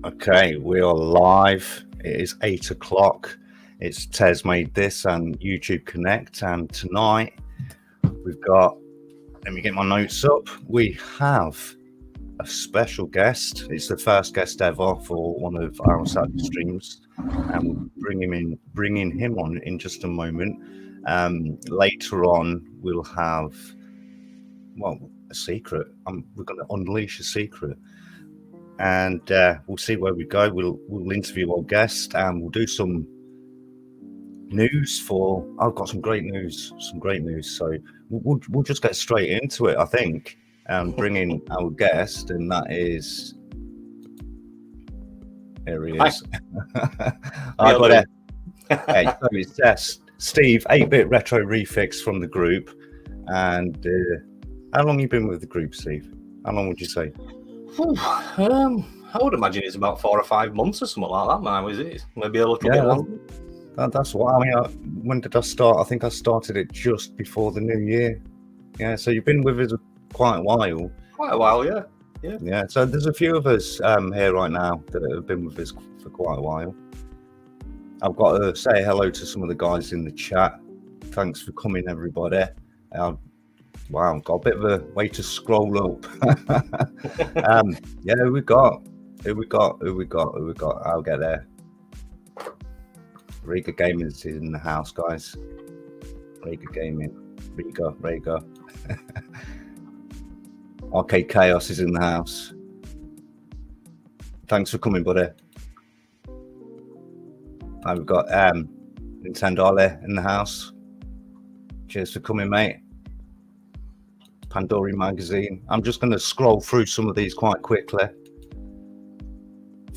Okay, we are live. It is 8 o'clock. It's Tezzmadethis and YouTube Connect, and tonight we've got, let me get my notes up, we have a special guest. It's the first guest ever for one of our Saturday streams, and we'll bringing him on in just a moment. Later on, we'll have, well, a secret. We're going to unleash a secret. And we'll see where we go. We'll interview our guest, and we'll do some news for. I've got some great news. So we'll just get straight into it, I think, and bring in our guest, and that is. Here he is. Hi, buddy. Hey, so it's Steve, 8-bit RetroReFix from the group. And how long have you been with the group, Steve? How long would you say? I would imagine it's about 4 or 5 months or something like that now, is it? Maybe a little bit longer. That's what I mean. When did I start? I think I started it just before the new year. Yeah, so you've been with us quite a while. Quite a while, yeah. Yeah, so there's a few of us here right now that have been with us for quite a while. I've got to say hello to some of the guys in the chat. Thanks for coming, everybody. Wow, got a bit of a way to scroll up. Yeah, who we got? I'll get there. Rega Gaming is in the house, guys. Rega Gaming. Rega. Arcade Chaos is in the house. Thanks for coming, buddy. And we've got Nintendo Ollie in the house. Cheers for coming, mate. Pandora Magazine. I'm just going to scroll through some of these quite quickly.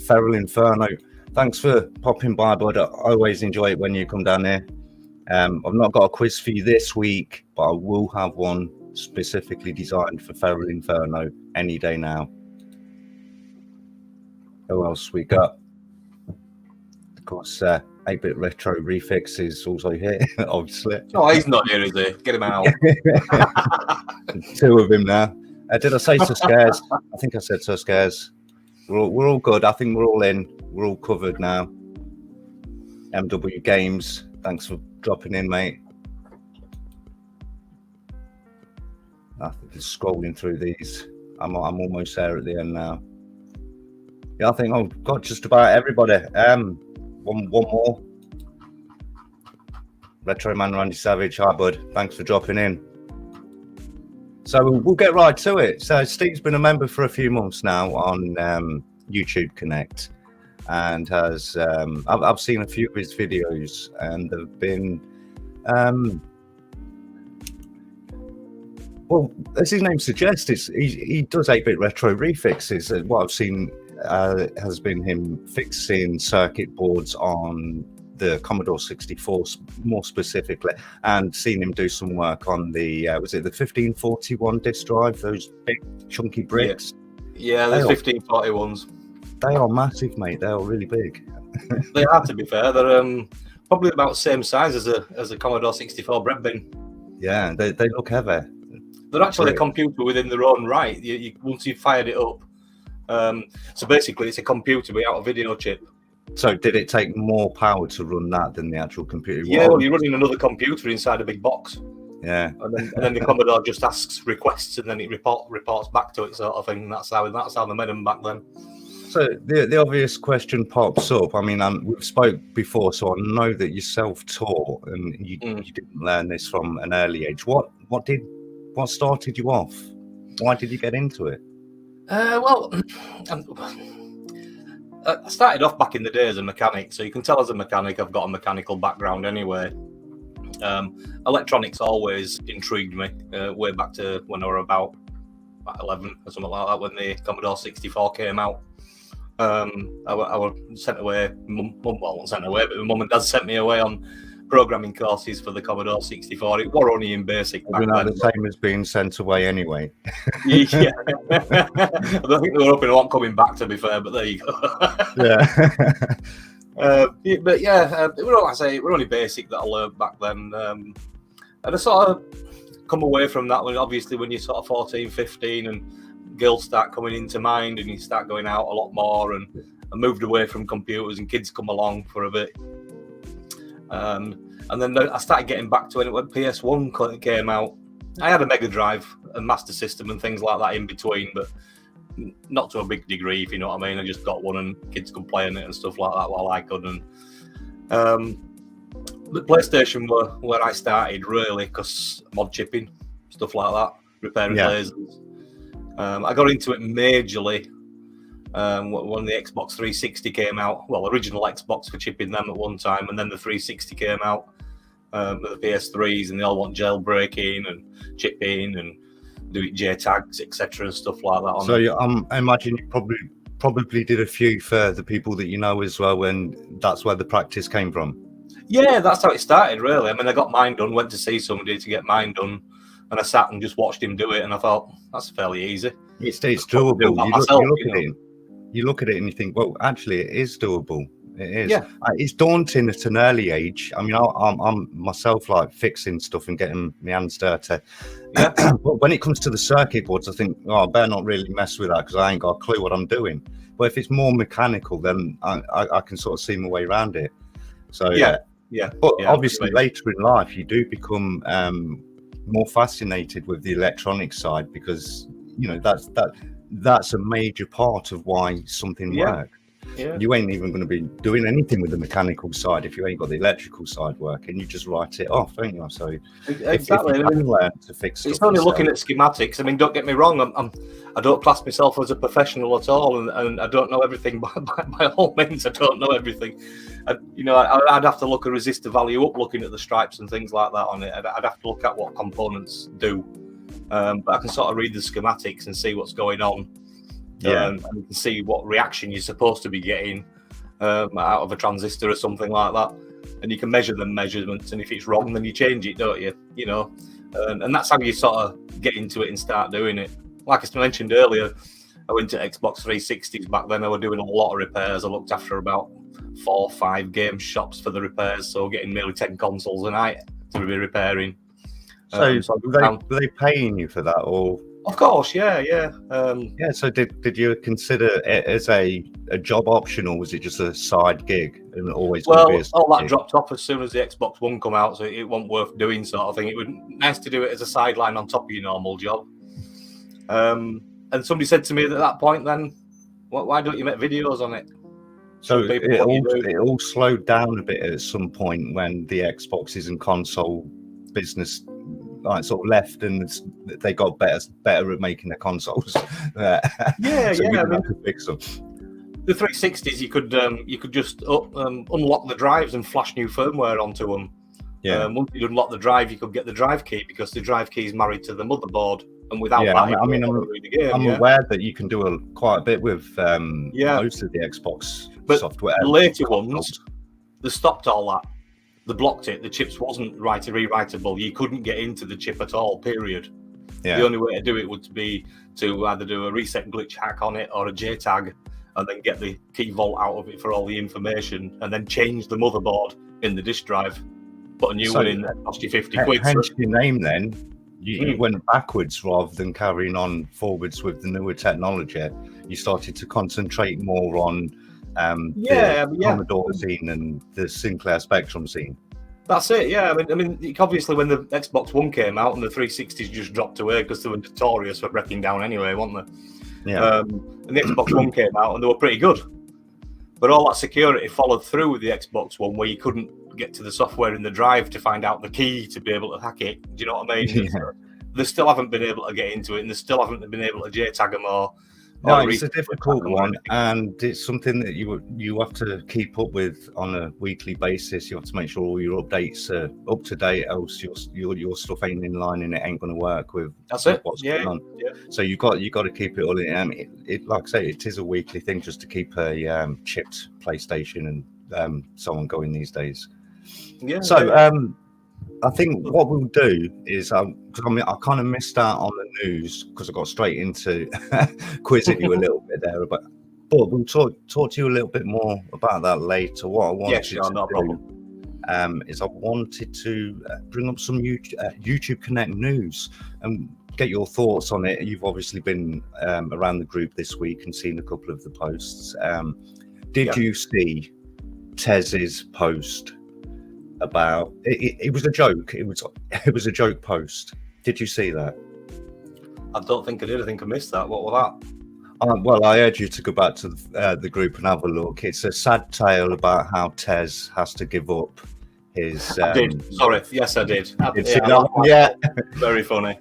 Feral Inferno. Thanks for popping by, bud. I always enjoy it when you come down here. I've not got a quiz for you this week, but I will have one specifically designed for Feral Inferno any day now. Who else we got? Of course, 8-bit RetroReFix is also here, obviously. Oh, he's not here, is he? Get him out. 2 of him now. Did I say so scares? I think I said so scares. We're all good. I think we're all in. We're all covered now. MW Games, thanks for dropping in, mate. I think just scrolling through these. I'm almost there at the end now. Yeah, I think I've got just about everybody. One more. Retro Man Randy Savage, hi bud. Thanks for dropping in. So we'll get right to it. So Steve's been a member for a few months now on YouTube Connect, and has I've seen a few of his videos, and they've been well, as his name suggests, he does 8-bit RetroReFixes. What I've seen has been him fixing circuit boards on the Commodore 64 more specifically, and seen him do some work on the was it the 1541 disk drive, those big chunky bricks? Yeah, the 1541s. They are massive, mate. They are really big. They are, to be fair. They're probably about the same size as a Commodore 64 bread bin. Yeah, they look heavy. They're actually a computer within their own right. Once you've fired it up, so basically it's a computer without a video chip. So did it take more power to run that than the actual computer? Yeah, well, you're running another computer inside a big box. Yeah, and then the Commodore just asks requests, and then it reports back to it, sort of thing. That's how they made them back then. So the obvious question pops up. I mean, we've spoke before, so I know that you're self-taught and you didn't learn this from an early age. What started you off? Why did you get into it? Well, I started off back in the day as a mechanic, so you can tell as a mechanic I've got a mechanical background anyway. Electronics always intrigued me, way back to when I was about 11 or something like that, when the Commodore 64 came out. I was sent away, well, not sent away, but my mum and dad sent me away on programming courses for the Commodore 64. It was only in basic back then. The same as being sent away anyway. Yeah. I don't think they were hoping I wasn't coming back, to be fair, but there you go. Yeah. But yeah, it was, like I say, it was only basic that I learned back then. And I sort of come away from that when, obviously, when you're sort of 14, 15 and girls start coming into mind and you start going out a lot more, and I moved away from computers, and kids come along for a bit. And then I started getting back to it when PS1 came out. I had a Mega Drive, a Master System, and things like that in between, but not to a big degree, if you know what I mean. I just got one, and kids could play on it and stuff like that while I could. And the PlayStation were where I started really, because mod chipping, stuff like that, repairing lasers. I got into it majorly when the Xbox 360 came out. Well, original Xbox for chipping them at one time, and then the 360 came out with the PS3s, and they all want jailbreaking and chipping and doing JTAGs, etc., and stuff like that. So I imagine you probably did a few for the people that you know as well, and that's where the practice came from. Yeah, that's how it started, really. I mean, I got mine done, went to see somebody to get mine done, and I sat and just watched him do it, and I thought, that's fairly easy. It's doable. You look at it and you think, well, actually, it is doable. It is. Yeah. It's daunting at an early age. I mean, I'm myself like fixing stuff and getting my hands dirty. Yeah. But when it comes to the circuit boards, I think, I better not really mess with that because I ain't got a clue what I'm doing. But if it's more mechanical, then I can sort of see my way around it. So yeah. But obviously, later in life, you do become more fascinated with the electronic side because that's a major part of why something works. Yeah. You ain't even going to be doing anything with the mechanical side if you ain't got the electrical side working. You just write it off, don't you? So exactly. If you can learn to fix stuff, it's only looking at schematics. I mean, don't get me wrong. I don't class myself as a professional at all, and I don't know everything by all means. I don't know everything. I'd have to look a resistor value up, looking at the stripes and things like that on it. I'd have to look at what components do. But I can sort of read the schematics and see what's going on. And you can see what reaction you're supposed to be getting out of a transistor or something like that. And you can measure the measurements, and if it's wrong, then you change it, don't you? And that's how you sort of get into it and start doing it. Like I mentioned earlier, I went to Xbox 360s back then. I was doing a lot of repairs. I looked after about 4 or 5 game shops for the repairs, so getting nearly 10 consoles a night to be repairing. So were they paying you for that, or? Of course, yeah. So did you consider it as a job option, or was it just a side gig and always? Well, all that dropped off as soon as the Xbox One come out, so it wasn't worth doing, sort of thing. It was nice to do it as a sideline on top of your normal job. And somebody said to me at that point, then, why don't you make videos on it? So it all slowed down a bit at some point when the Xboxes and console business sort of left, and they got better at making their consoles. I mean, have to fix them. The 360s, you could just unlock the drives and flash new firmware onto them. Yeah. Once you unlock the drive, you could get the drive key because the drive key is married to the motherboard, and without that, I'm aware that you can do quite a bit with most of the Xbox software. The later ones, they stopped all that. They blocked it. The chips wasn't rewritable. You couldn't get into the chip at all, period. Yeah. The only way to do it would be to either do a reset glitch hack on it or a JTAG, and then get the key vault out of it for all the information, and then change the motherboard in the disk drive. Put a new one in there, cost you 50 quid. Hence your name then. You went backwards rather than carrying on forwards with the newer technology. You started to concentrate more on the Commodore scene and the Sinclair Spectrum scene. That's it, yeah. I mean, obviously when the Xbox One came out and the 360s just dropped away because they were notorious for breaking down anyway, weren't they? Yeah. And the Xbox One came out and they were pretty good. But all that security followed through with the Xbox One, where you couldn't get to the software in the drive to find out the key to be able to hack it. Do you know what I mean? Yeah. They still haven't been able to get into it, and they still haven't been able to JTAG them or No, it's a difficult one, and it's something that you have to keep up with on a weekly basis. You have to make sure all your updates are up to date, else your stuff ain't in line and it ain't going to work with what's going on. Yeah. So you got to keep it all in. It like I say, it is a weekly thing just to keep a chipped PlayStation and so on going these days. Yeah. So I think what we'll do is, I kind of missed out on the news because I got straight into quizzing you a little bit there, but we'll talk to you a little bit more about that later. What I wanted to do is I wanted to bring up some YouTube Connect news and get your thoughts on it. You've obviously been around the group this week and seen a couple of the posts. Did you see Tezz's post about it was a joke? It was a joke post. Did you see that? I don't think I did. I think I missed that. What was that? Well, I urge you to go back to the group and have a look. It's a sad tale about how Tez has to give up his. I did. Sorry. Yes, I did. Yeah. Very funny.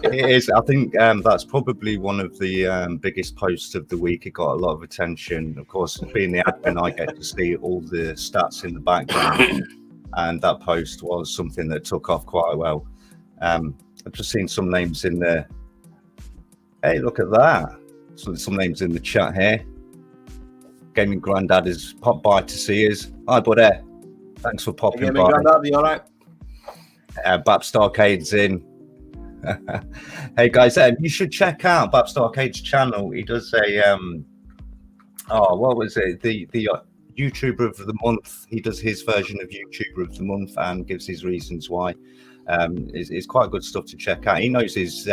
It is. I think that's probably one of the biggest posts of the week. It got a lot of attention. Of course, being the admin, I get to see all the stats in the background, and that post was something that took off quite well. I've just seen some names in there. Hey, look at that. So some names in the chat here. Gaming Grandad has popped by to see us. Hi, buddy. Thanks for popping by. Gaming Grandad, you all right? Babst Arcade's in. Hey guys, you should check out Babst Arcade's channel. He does a what was it? The YouTuber of the month. He does his version of YouTuber of the month and gives his reasons why. It's quite good stuff to check out. He knows his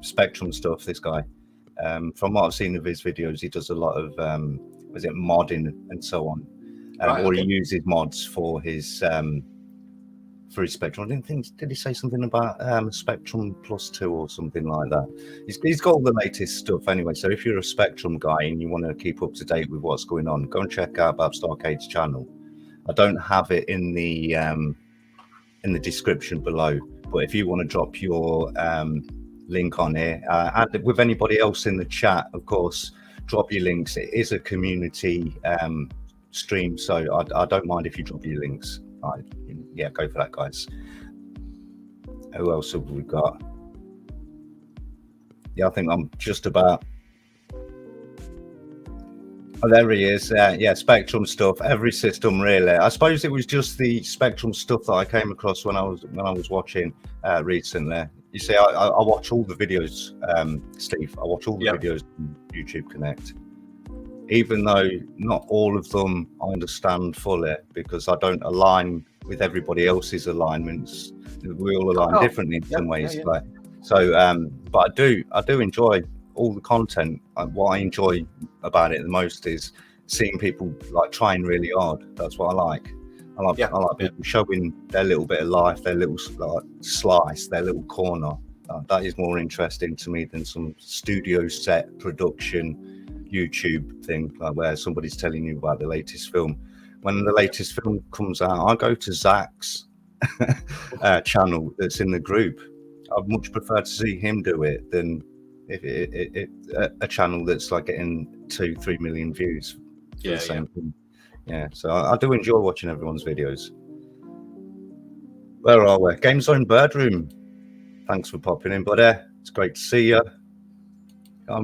Spectrum stuff. This guy. From what I've seen of his videos, he does a lot of modding and so on, or he uses mods for his Spectrum. I didn't think, did he say something about Spectrum Plus 2 or something like that? He's got all the latest stuff anyway. So if you're a Spectrum guy and you want to keep up to date with what's going on, go and check out Babst Arcade's channel. I don't have it in the description below, but if you want to drop your link on here, and with anybody else in the chat, of course, drop your links. It is a community stream, so I don't mind if you drop your links. Yeah, go for that, guys. Who else have we got? Yeah, I think I'm just about. Oh, there he is. Yeah, Spectrum stuff. Every system, really. I suppose it was just the Spectrum stuff that I came across when I was watching recently. You see, I watch all the videos, Steve. I watch all the videos on YouTube Connect, even though not all of them I understand fully because I don't align with everybody else's alignments. We all align differently in some ways. Like, so, but I do enjoy all the content. What I enjoy about it the most is seeing people like trying really hard. That's what I like. I like people showing their little bit of life, their little slice, their little corner. That is more interesting to me than some studio set production YouTube thing, like where somebody's telling you about the latest film. When the latest film comes out, I go to Zach's channel that's in the group. I'd much prefer to see him do it than a channel that's like getting 2-3 million views for the same thing. Yeah, so I do enjoy watching everyone's videos. Where are we? Game Zone Birdroom. Thanks for popping in, buddy. It's great to see you.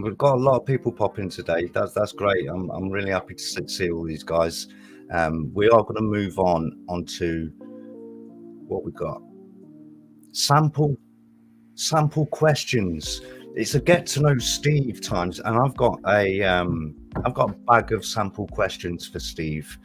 We've got a lot of people popping today. That's great. I'm really happy to see all these guys. We are going to move on to what we got. Sample questions. It's a get to know Steve times, and I've got a bag of sample questions for Steve.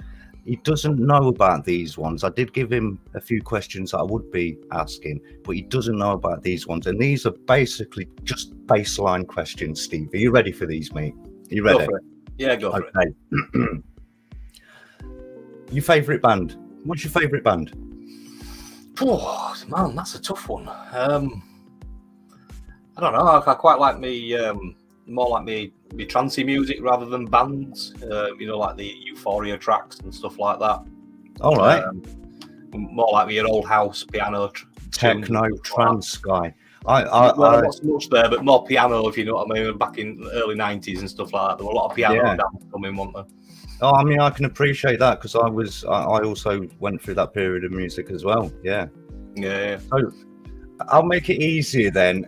He doesn't know about these ones. I did give him a few questions that I would be asking, but he doesn't know about these ones. And these are basically just baseline questions, Steve. Are you ready for these, mate? Are you ready? Go for it. Yeah, go for it. Your favourite band? What's your favourite band? Oh, man, that's a tough one. I don't know. I quite like me, more like me trancey music rather than bands. Like the Euphoria tracks and stuff like that. All right. More like your old house piano, techno, trance guy. Not so much there, but more piano, if you know what I mean. Back in the early '90s and stuff like that, there were a lot of piano dance coming, weren't there? Oh, I mean, I can appreciate that because I also went through that period of music as well. Yeah. So I'll make it easier then.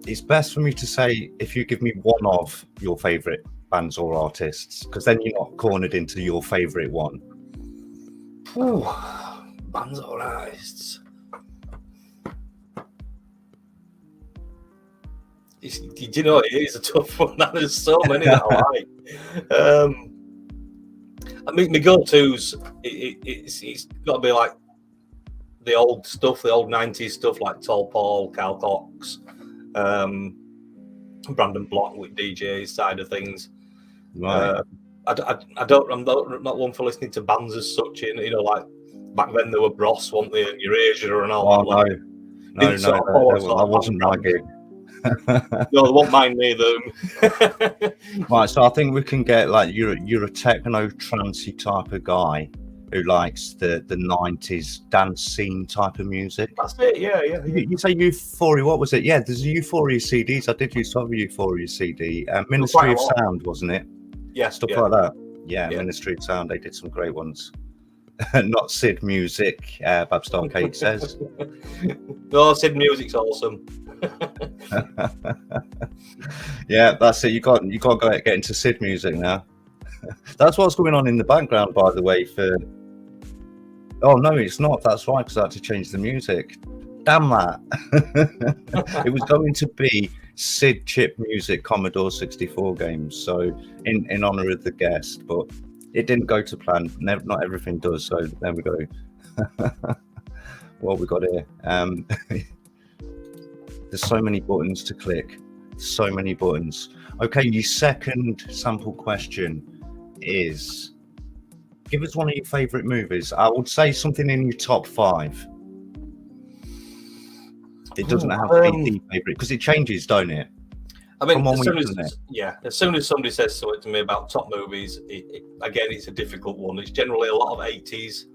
It's best for me to say if you give me one of your favorite bands or artists, because then you're not cornered into your favorite one. Bands or artists. You know, it is a tough one. There's so many that I like. I mean, my go-tos, it's got to be like the old stuff, the old 90s stuff, like Tall Paul, Carl Cox, Brandon Block with DJ's side of things. Right. I'm not one for listening to bands as such. You know, like back then there were Bros, weren't they, and Eurasia and all that. No, that wasn't my gig. No, they won't mind me though. Right, so I think we can get like you're a techno trancey type of guy who likes the 90s dance scene type of music. That's it, yeah. You say Euphoria, what was it? Yeah, there's Euphoria CDs. I did used to have a Euphoria CD. Ministry of Sound, wasn't it? Yeah, stuff like that. Yeah, Ministry of Sound, they did some great ones. Not Sid Music, Babstar Kate says. No, Sid Music's awesome. Yeah, that's it. You got to go get into Sid Music now. That's what's going on in the background, by the way. Oh no, it's not. That's right, because I had to change the music. Damn that! It was going to be Sid Chip Music Commodore 64 games, so in honor of the guest, but it didn't go to plan. Not everything does. So there we go. What we got here? There's so many buttons to click. So many buttons. Okay, your second sample question is: give us one of your favorite movies. I would say something in your top 5. It doesn't have to be the favorite because it changes, don't it? I mean, as soon as somebody says something to me about top movies, again, it's a difficult one. It's generally a lot of 80s.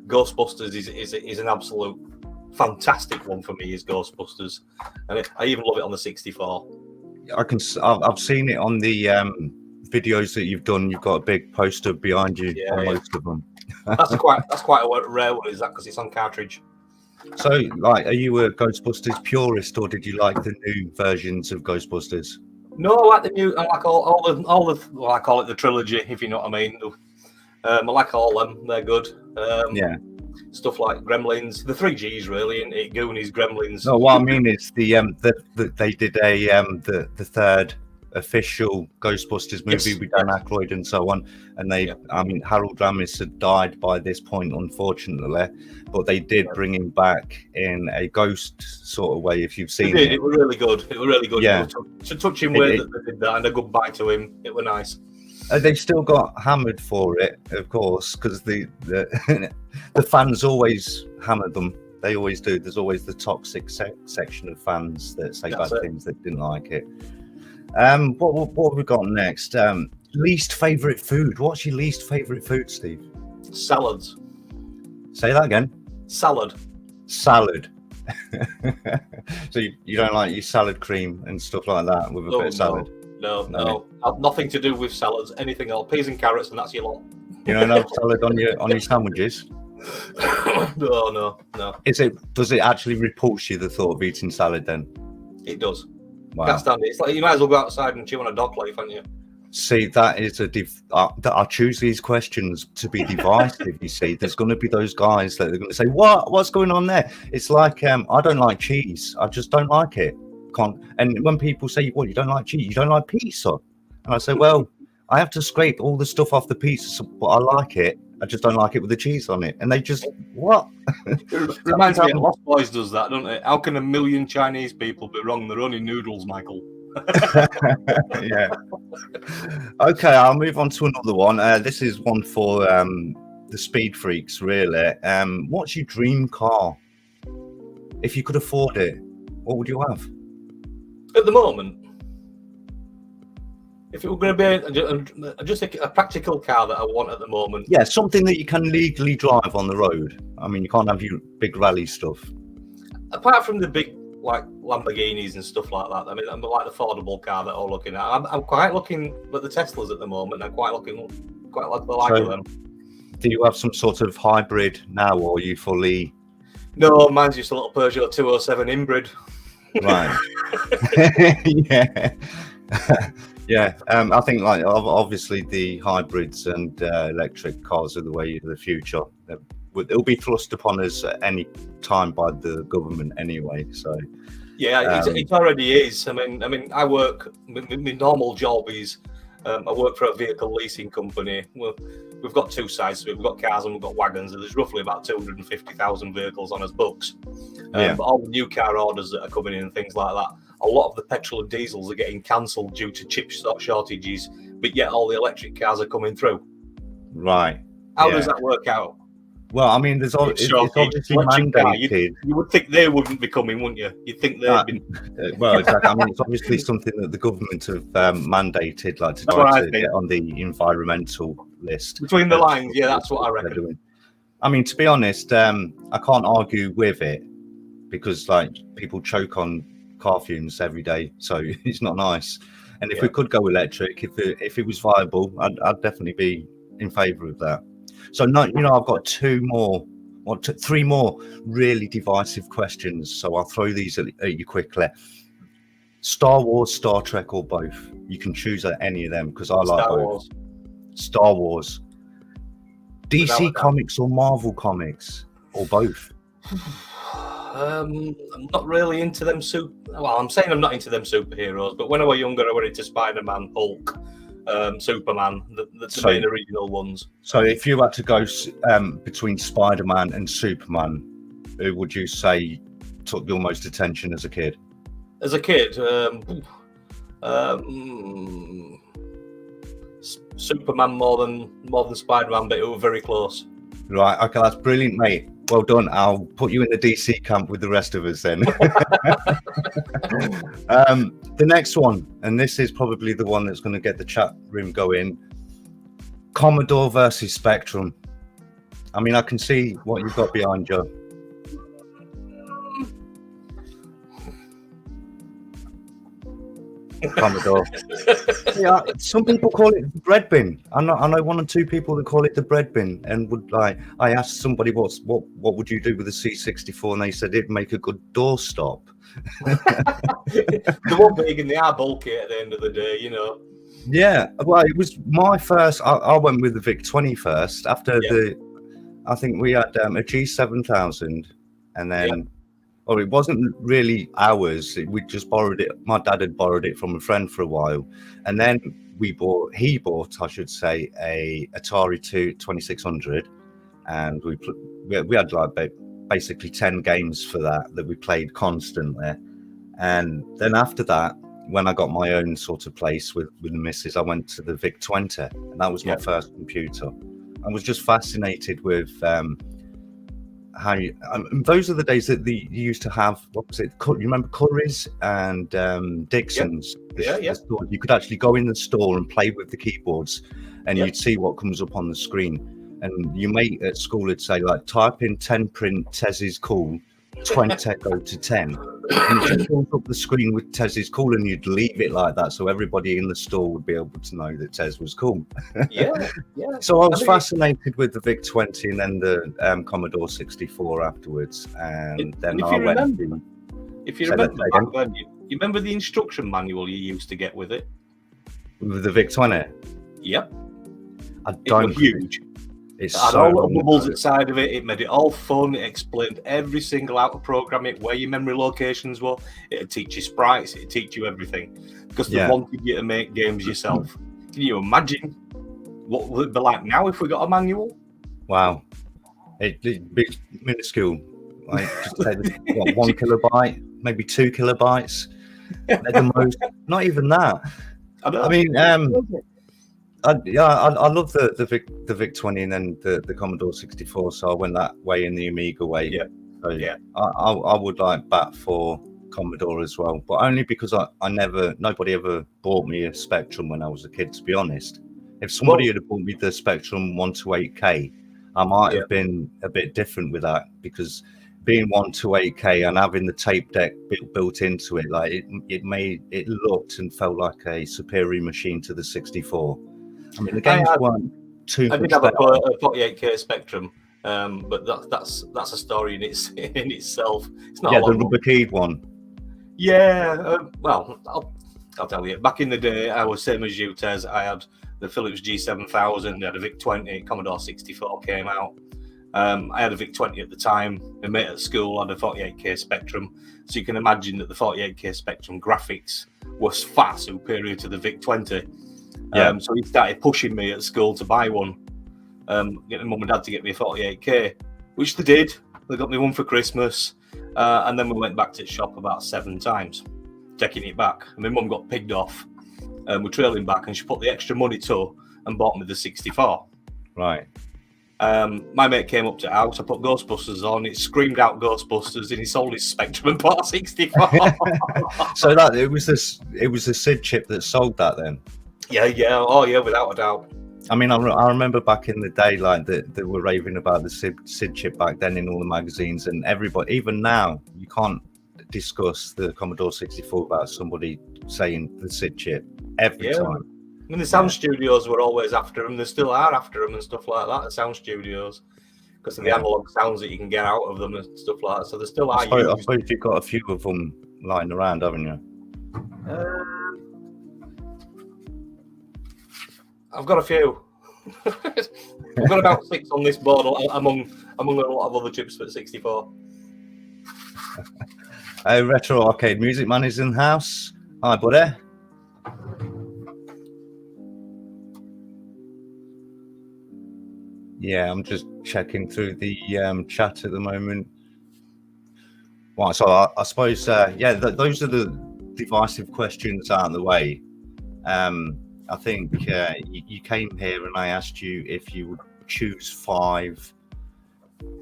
Ghostbusters is an absolute fantastic one for me. Is Ghostbusters, and I even love it on the 64. I've seen it on the videos that you've done. You've got a big poster behind you on most of them. That's quite a rare one, is that, because it's on cartridge. So, like, are you a Ghostbusters purist, or did you like the new versions of Ghostbusters? No, I like the new. I like all the. Well, I call it the trilogy, if you know what I mean. I like all them. They're good. Stuff like Gremlins, the 3Gs really, and Goonies, Gremlins. No, what I mean is they did the third official Ghostbusters movie with Dan Aykroyd and so on, and I mean, Harold Ramis had died by this point, unfortunately, but they did bring him back in a ghost sort of way. If you've seen it, it was really good. Yeah, to touch him way that they did that, and a goodbye to him. It was nice. They still got hammered for it, of course, because the fans always hammer them. They always do. There's always the toxic section of fans that say bad things, that didn't like it. What have we got next? Least favorite food. What's your least favorite food, Steve? Salads. Say that again. Salad. So you don't like your salad cream and stuff like that with a bit of salad? No. Nothing to do with salads. Anything else? Peas and carrots, and that's your lot. You don't have salad on your sandwiches? No. Does it actually repulse you, the thought of eating salad then? It does. Wow. Can't stand it. It's like you might as well go outside and chew on a dog leaf, haven't you? See, that is I choose these questions to be divisive. You see, there's going to be those guys that are going to say, what's going on there? It's like, I don't like cheese. I just don't like it. And when people say, well, you don't like cheese, you don't like pizza. And I say, well, I have to scrape all the stuff off the pizza, but I like it. I just don't like it with the cheese on it. And they just, what? It reminds me of Lost Boys does that, doesn't it? How can a million Chinese people be wrong? They're only noodles, Michael. Yeah. Okay, I'll move on to another one. This is one for the speed freaks, really. What's your dream car? If you could afford it, what would you have? At the moment, if it were going to be just a practical car that I want at the moment. Yeah, something that you can legally drive on the road. I mean, you can't have your big rally stuff. Apart from the big, like, Lamborghinis and stuff like that. I mean, I'm like the affordable car that I'm looking at. I'm quite looking at the Teslas at the moment. I'm quite like the like of them. Do you have some sort of hybrid now, or are you fully? No, mine's just a little Peugeot 207 inbred. Right. Yeah. I think, like, obviously the hybrids and electric cars are the way of the future. It'll be thrust upon us at any time by the government anyway. So yeah, it already is. I mean, I work. My normal job is I work for a vehicle leasing company. We've got two sides. We've got cars and we've got wagons. And there's roughly about 250,000 vehicles on our books. But all the new car orders that are coming in and things like that, a lot of the petrol and diesels are getting cancelled due to chip shortages but yet all the electric cars are coming through. Right. How does that work out? Well, I mean, it's obviously mandated. You would think they wouldn't be coming, wouldn't you? You'd think they'd been. Well, exactly. I mean, it's obviously something that the government have mandated, like to try to get on the environmental list. Between the lines, yeah, that's what I reckon. I mean, to be honest, I can't argue with it because, like, people choke on car fumes every day, so it's not nice. And if we could go electric, if it was viable, I'd definitely be in favour of that. So, no, you know, I've got three more really divisive questions. So I'll throw these at you quickly. Star Wars, Star Trek, or both? You can choose any of them because I like both. Star Wars. DC Comics or Marvel Comics, or both? I'm not really into them. Well, I'm saying I'm not into them superheroes, but when I was younger, I went into Spider-Man, Hulk, Superman, the main original ones. So if you had to go between Spider-Man and Superman, who would you say took your most attention as a kid? As a kid, Superman more than Spider-Man, but it was very close. Right, okay, that's brilliant, mate. Well done. I'll put you in the DC camp with the rest of us then. The next one, and this is probably the one that's going to get the chat room going. Commodore versus Spectrum. I mean, I can see what you've got behind you. Commodore. Yeah, some people call it the bread bin. I know one or two people that call it the bread bin, and would like. I asked somebody what would you do with a C64, and they said it'd make a good doorstop. The one big and they are bulky at the end of the day, you know. Yeah, well, it was my first. I went with the VIC-20 first. After I think we had a G7000, and then. Yeah. Well, it wasn't really ours. We just borrowed it. My dad had borrowed it from a friend for a while, and then he bought, I should say, a Atari 2600, and we had like basically 10 games for that we played constantly. And then after that, when I got my own sort of place with the missus, I went to the VIC-20, and that was my first computer. I was just fascinated with. How those are the days that you used to have. What was it? You remember Curry's and Dixon's? Yeah. You could actually go in the store and play with the keyboards, and you'd see what comes up on the screen. And your mate at school would say, like, type in 10 print TEZZ is cool, 20 go to 10, and it just pulls up the screen with TEZZ is cool, and you'd leave it like that, so everybody in the store would be able to know that TEZZ was cool. Yeah. So I was fascinated with the VIC-20 and then the Commodore 64 afterwards, and then I went. If you remember back then, you remember the instruction manual you used to get with it? With the VIC-20? Yep. It was huge. It had all the bubbles inside of it. It made it all fun. It explained every single how to program it, where your memory locations were. It'd teach you sprites. It'd teach you everything because they wanted you to make games yourself. Can you imagine what would it be like now if we got a manual? Wow, it'd be minuscule. Like just take 1 kilobyte, maybe 2 kilobytes. At the most, not even that. I mean, I love the VIC-20 and then the Commodore 64, so I went that way in the Amiga way. I would like bat for Commodore as well, but only because nobody ever bought me a Spectrum when I was a kid, to be honest. If somebody had bought me the Spectrum 128K, I might have been a bit different with that, because being 128K and having the tape deck built into it, like it looked and felt like a superior machine to the 64. I mean, the games weren't too much. I did have a 48K Spectrum, but that's a story in itself. It's not the rubber keyed one. Yeah, well, I'll tell you. Back in the day, I was same as you, Tez. I had the Philips G7000. I had a VIC-20. Commodore 64 came out. I had a VIC-20 at the time. My mate at school had a 48K Spectrum. So you can imagine that the 48K Spectrum graphics was far superior to the VIC-20. So he started pushing me at school to buy one, getting mum and dad to get me a 48K, which they did. They got me one for Christmas, and then we went back to the shop about 7 times, taking it back. And my mum got pigged off we're trailing back, and she put the extra money to and bought me the 64. Right. My mate came up to the house. I put Ghostbusters on. It screamed out Ghostbusters, and he sold his Spectrum and bought a 64. So that it was the SID chip that sold that then. Yeah, oh yeah, without a doubt. I mean, I remember back in the day, like they were raving about the SID chip back then in all the magazines, and everybody, even now, you can't discuss the Commodore 64 without somebody saying the SID chip every time. I mean, the sound studios were always after them. They still are after them and stuff like that. The sound studios, because of the analog sounds that you can get out of them and stuff like that. So they still are. I suppose you've got a few of them lying around, haven't you? I've got a few. I've got about 6 on this board, among a lot of other chips for 64. Retro Arcade Music Man is in the house. Hi, buddy. Yeah, I'm just checking through the chat at the moment. Well, so I suppose, those are the divisive questions out of the way. I think you came here and I asked you if you would choose 5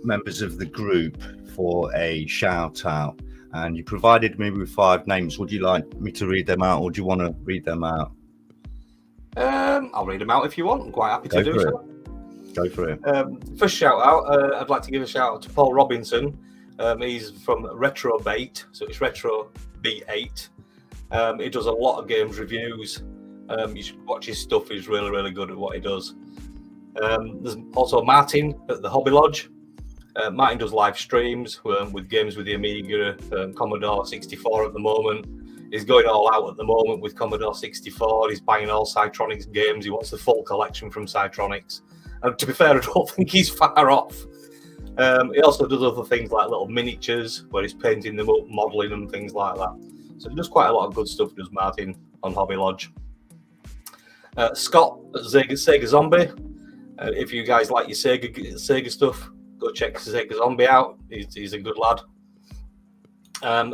members of the group for a shout out, and you provided me with 5 names. Would you like me to read them out, or do you want to read them out? I'll read them out if you want. I'm quite happy to do so. Go for it. First shout out, I'd like to give a shout out to Paul Robinson. He's from RetroBait, so it's Retro B8. He does a lot of games reviews. You should watch his stuff. He's really, really good at what he does. There's also Martin at TheHobbyLodge. Martin does live streams with games with the Amiga, Commodore 64 at the moment. He's going all out at the moment with Commodore 64. He's buying all Cytronics games. He wants the full collection from Cytronics. And to be fair, I don't think he's far off. He also does other things like little miniatures where he's painting them up, modelling them, things like that. So he does quite a lot of good stuff, does Martin, on HobbyLodge. Scott at Sega Zombie. If you guys like your Sega stuff, go check Sega Zombie out. He's a good lad.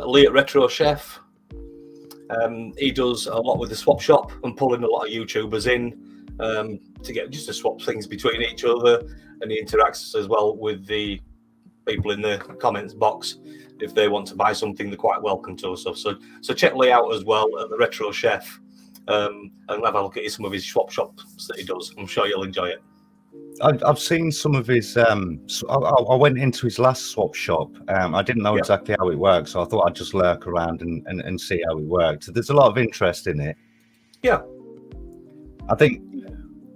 Lee at Retro Chef. He does a lot with the swap shop and pulling a lot of YouTubers in to swap things between each other, and he interacts as well with the people in the comments box. If they want to buy something, they're quite welcome to stuff. So check Lee out as well at the Retro Chef, and have a look at some of his swap shops that he does. I'm sure you'll enjoy it. I've seen some of his. I went into his last swap shop. I didn't know exactly how it works, so I thought I'd just lurk around and see how it worked. So there's a lot of interest in it. Yeah, I think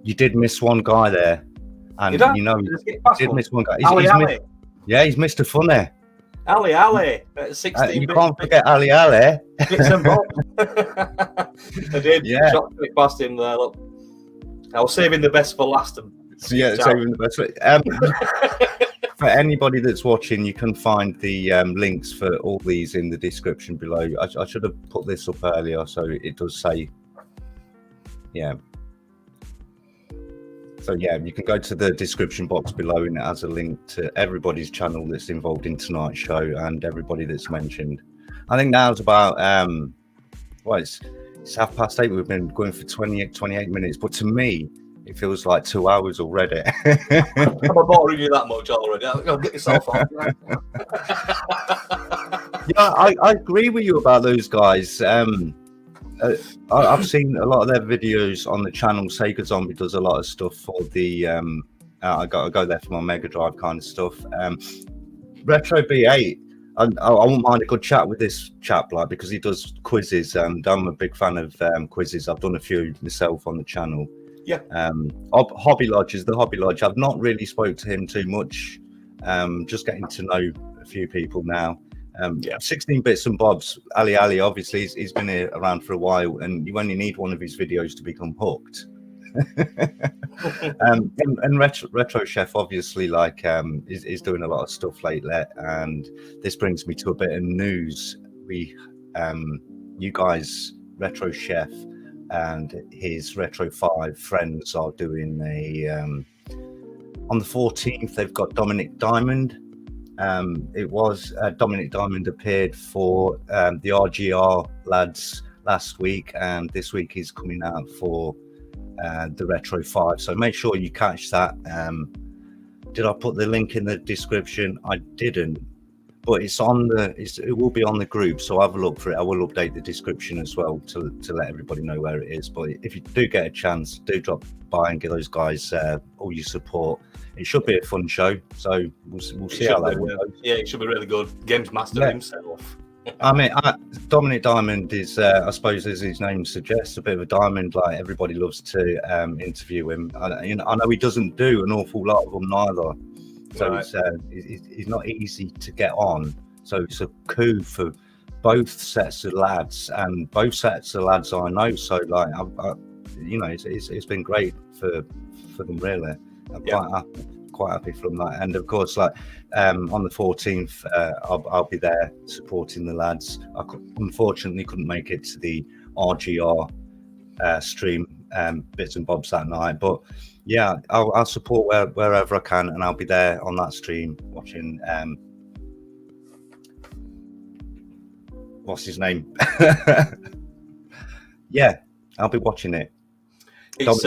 you did miss one guy there, and you did miss one guy. He's Mr. Funny. Ali, 16. You can't forget Ali. Bits and bobs. I did. Yeah. Shot past him there. Look, I was saving the best for last. Saving the best. For anybody that's watching, you can find the links for all these in the description below. I should have put this up earlier, so it does say. Yeah. So you can go to the description box below, and it has a link to everybody's channel that's involved in tonight's show and everybody that's mentioned. I think now it's about it's 8:30. We've been going for 28 minutes, but to me, it feels like 2 hours already. I'm boring you that much already. I'll get yourself off. I agree with you about those guys. I've seen a lot of their videos on the channel. Sega Zombie does a lot of stuff for the I go there for my Mega Drive kind of stuff. Retro B8, I won't mind a good chat with this chap, like, because he does quizzes, and I'm a big fan of quizzes. I've done a few myself on the channel. Yeah. HobbyLodge is the HobbyLodge. I've not really spoke to him too much. Just getting to know a few people now. 16 bits and bobs. Ali, obviously, he's been here around for a while, and you only need one of his videos to become hooked. And Retro Chef, obviously, is doing a lot of stuff lately, and this brings me to a bit of news. You guys, Retro Chef and his Retro 5 friends are doing on the 14th. They've got Dominic Diamond. Dominic Diamond appeared for the RGR lads last week, and this week is coming out for the Retro 5. So make sure you catch that. Did I put the link in the description? I didn't, but it's on it will be on the group, so have a look for it. I will update the description as well to let everybody know where it is. But if you do get a chance, do drop by and give those guys all your support. It should be a fun show, so we'll see how that goes. Yeah, it should be really good. Games master himself. I mean, Dominic Diamond is, I suppose, as his name suggests, a bit of a diamond. Like, everybody loves to interview him. I know he doesn't do an awful lot of them neither, so right. He's not easy to get on. So it's a coup for both sets of lads, and both sets of lads I know. So like, it's been great for them really. I'm quite happy from that. And of course, like on the 14th, I'll be there supporting the lads. Unfortunately couldn't make it to the RGR stream bits and bobs that night, but yeah, I'll support wherever I can, and I'll be there on that stream watching what's his name. Yeah, I'll be watching it. It's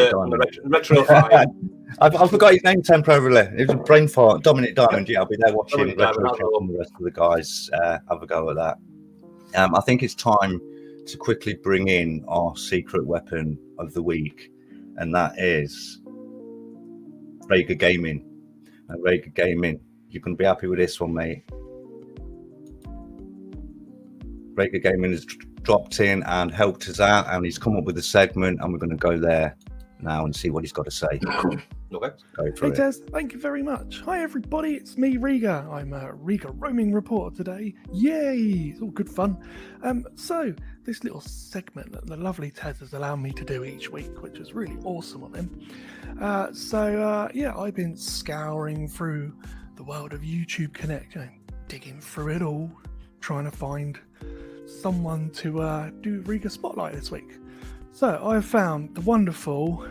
Retro 5. I forgot his name temporarily. It was a brain fart. Dominic Diamond. Yeah, I'll be there watching RetroReFix and the rest of the guys have a go at that. I think it's time to quickly bring in our secret weapon of the week, and that is Rega Gaming. And Rega Gaming, you're going to be happy with this one, mate. Rega Gaming has dropped in and helped us out, and he's come up with a segment, and we're going to go there now and see what he's got to say. Okay. Hey Tez, thank you very much. Hi everybody, it's me, Rega. I'm a Rega roaming reporter today. Yay! It's all good fun. So this little segment that the lovely Tez has allowed me to do each week, which is really awesome of him. Yeah, I've been scouring through the world of YouTube Connect, digging through it all, trying to find someone to do Rega Spotlight this week. So I've found the wonderful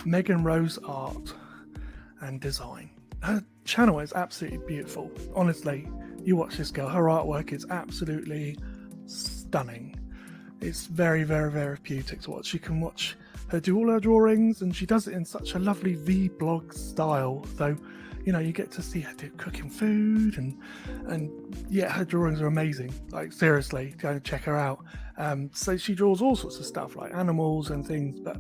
Megan Rose Art and Design. Her channel is absolutely beautiful. Honestly, you watch this girl, her artwork is absolutely stunning. It's very, very, very therapeutic to watch. You can watch her do all her drawings, and she does it in such a lovely vlog style. So, you get to see her do cooking food, and yeah, her drawings are amazing. Like, seriously, go and check her out. So she draws all sorts of stuff like animals and things, but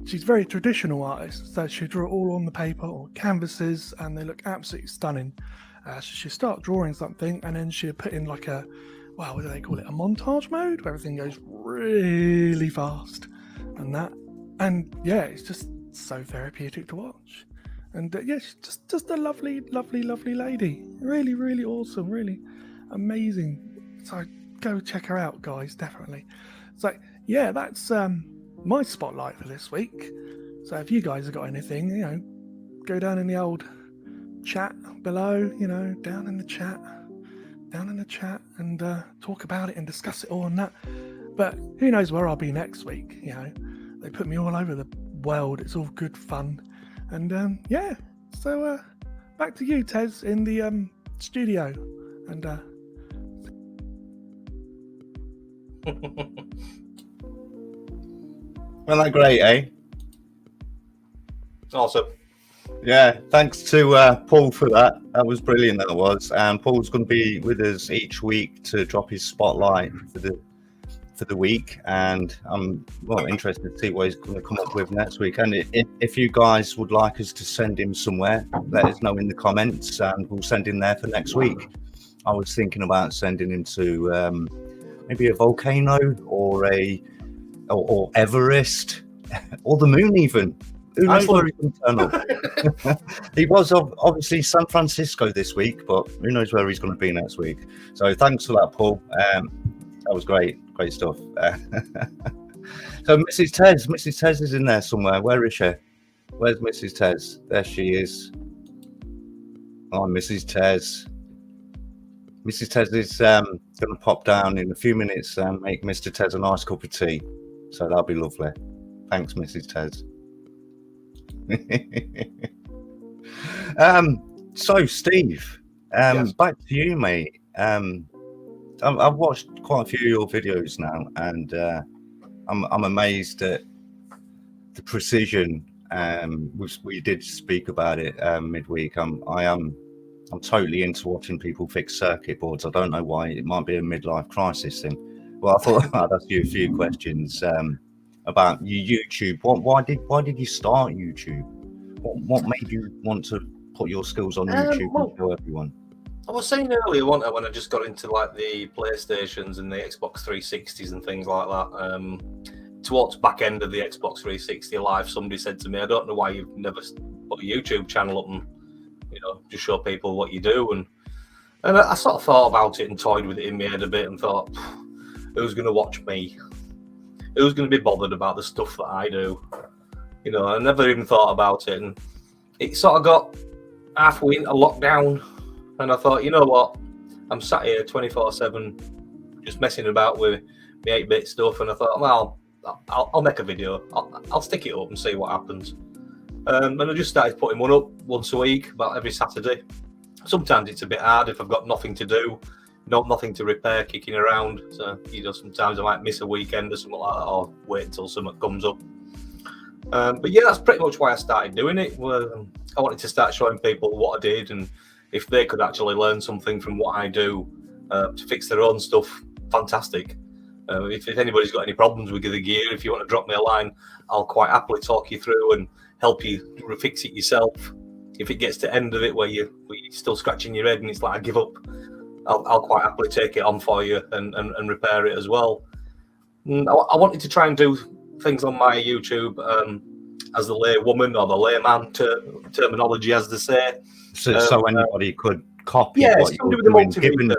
she's a very traditional artist. So she draw it all on the paper or canvases, and they look absolutely stunning. So she'll start drawing something, and then she'll put in like what do they call it? A montage mode where everything goes really fast, and yeah, it's just so therapeutic to watch. And yeah, she's just a lovely, lovely, lovely lady. Really, really awesome. Really amazing. So go check her out, guys. Definitely. So yeah, that's my spotlight for this week. So if you guys have got anything, go down in the old chat below. Down in the chat, and talk about it and discuss it all and that. But who knows where I'll be next week? They put me all over the world. It's all good fun. And yeah, so back to you, Tez, in the studio. And Wasn't that great, eh? Awesome. Yeah, thanks to Paul for that. That was brilliant, that was. And Paul's going to be with us each week to drop his spotlight for the week, and I'm interested to see what he's going to come up with next week. And if you guys would like us to send him somewhere, let us know in the comments, and we'll send him there for next week. I was thinking about sending him to maybe a volcano or Everest or the moon even. Who knows where he can turn up? He was obviously San Francisco this week, but who knows where he's going to be next week. So thanks for that, Paul. That was great stuff. So Mrs. Tez is in there somewhere. Where is she? Where's Mrs. Tez? There she is. Oh, Mrs. Tez. Mrs. Tez is going to pop down in a few minutes and make Mr. Tez a nice cup of tea. So that'll be lovely. Thanks, Mrs. Tez. So Steve, yes. Back to you, mate. I've watched quite a few of your videos now, and I'm amazed at the precision. We did speak about it midweek. I'm totally into watching people fix circuit boards. I don't know why. It might be a midlife crisis thing. Well, I thought I'd ask you a few questions about your YouTube. Why did you start YouTube? What made you want to put your skills on YouTube and show everyone? I was saying earlier, wasn't I, when I just got into like the PlayStations and the Xbox 360s and things like that. Towards back end of the Xbox 360 life, somebody said to me, "I don't know why you've never put a YouTube channel up and just show people what you do." And I sort of thought about it and toyed with it in my head a bit and thought, who's going to watch me? Who's going to be bothered about the stuff that I do? I never even thought about it, and it sort of got halfway into lockdown. And I thought, you know what? I'm sat here 24/7, just messing about with the 8-bit stuff. And I thought, well, I'll make a video. I'll stick it up and see what happens. And I just started putting one up once a week, about every Saturday. Sometimes it's a bit hard if I've got nothing to do, nothing to repair, kicking around. So sometimes I might miss a weekend or something like that, or wait until something comes up. But yeah, that's pretty much why I started doing it. I wanted to start showing people what I did, and if they could actually learn something from what I do to fix their own stuff, fantastic. If anybody's got any problems with the gear, if you want to drop me a line, I'll quite happily talk you through and help you refix it yourself. If it gets to the end of it where you're still scratching your head and it's like I give up, I'll quite happily take it on for you and repair it as well. I wanted to try and do things on my YouTube as the laywoman or the layman terminology, as they say. So anybody could copy what you're doing. Given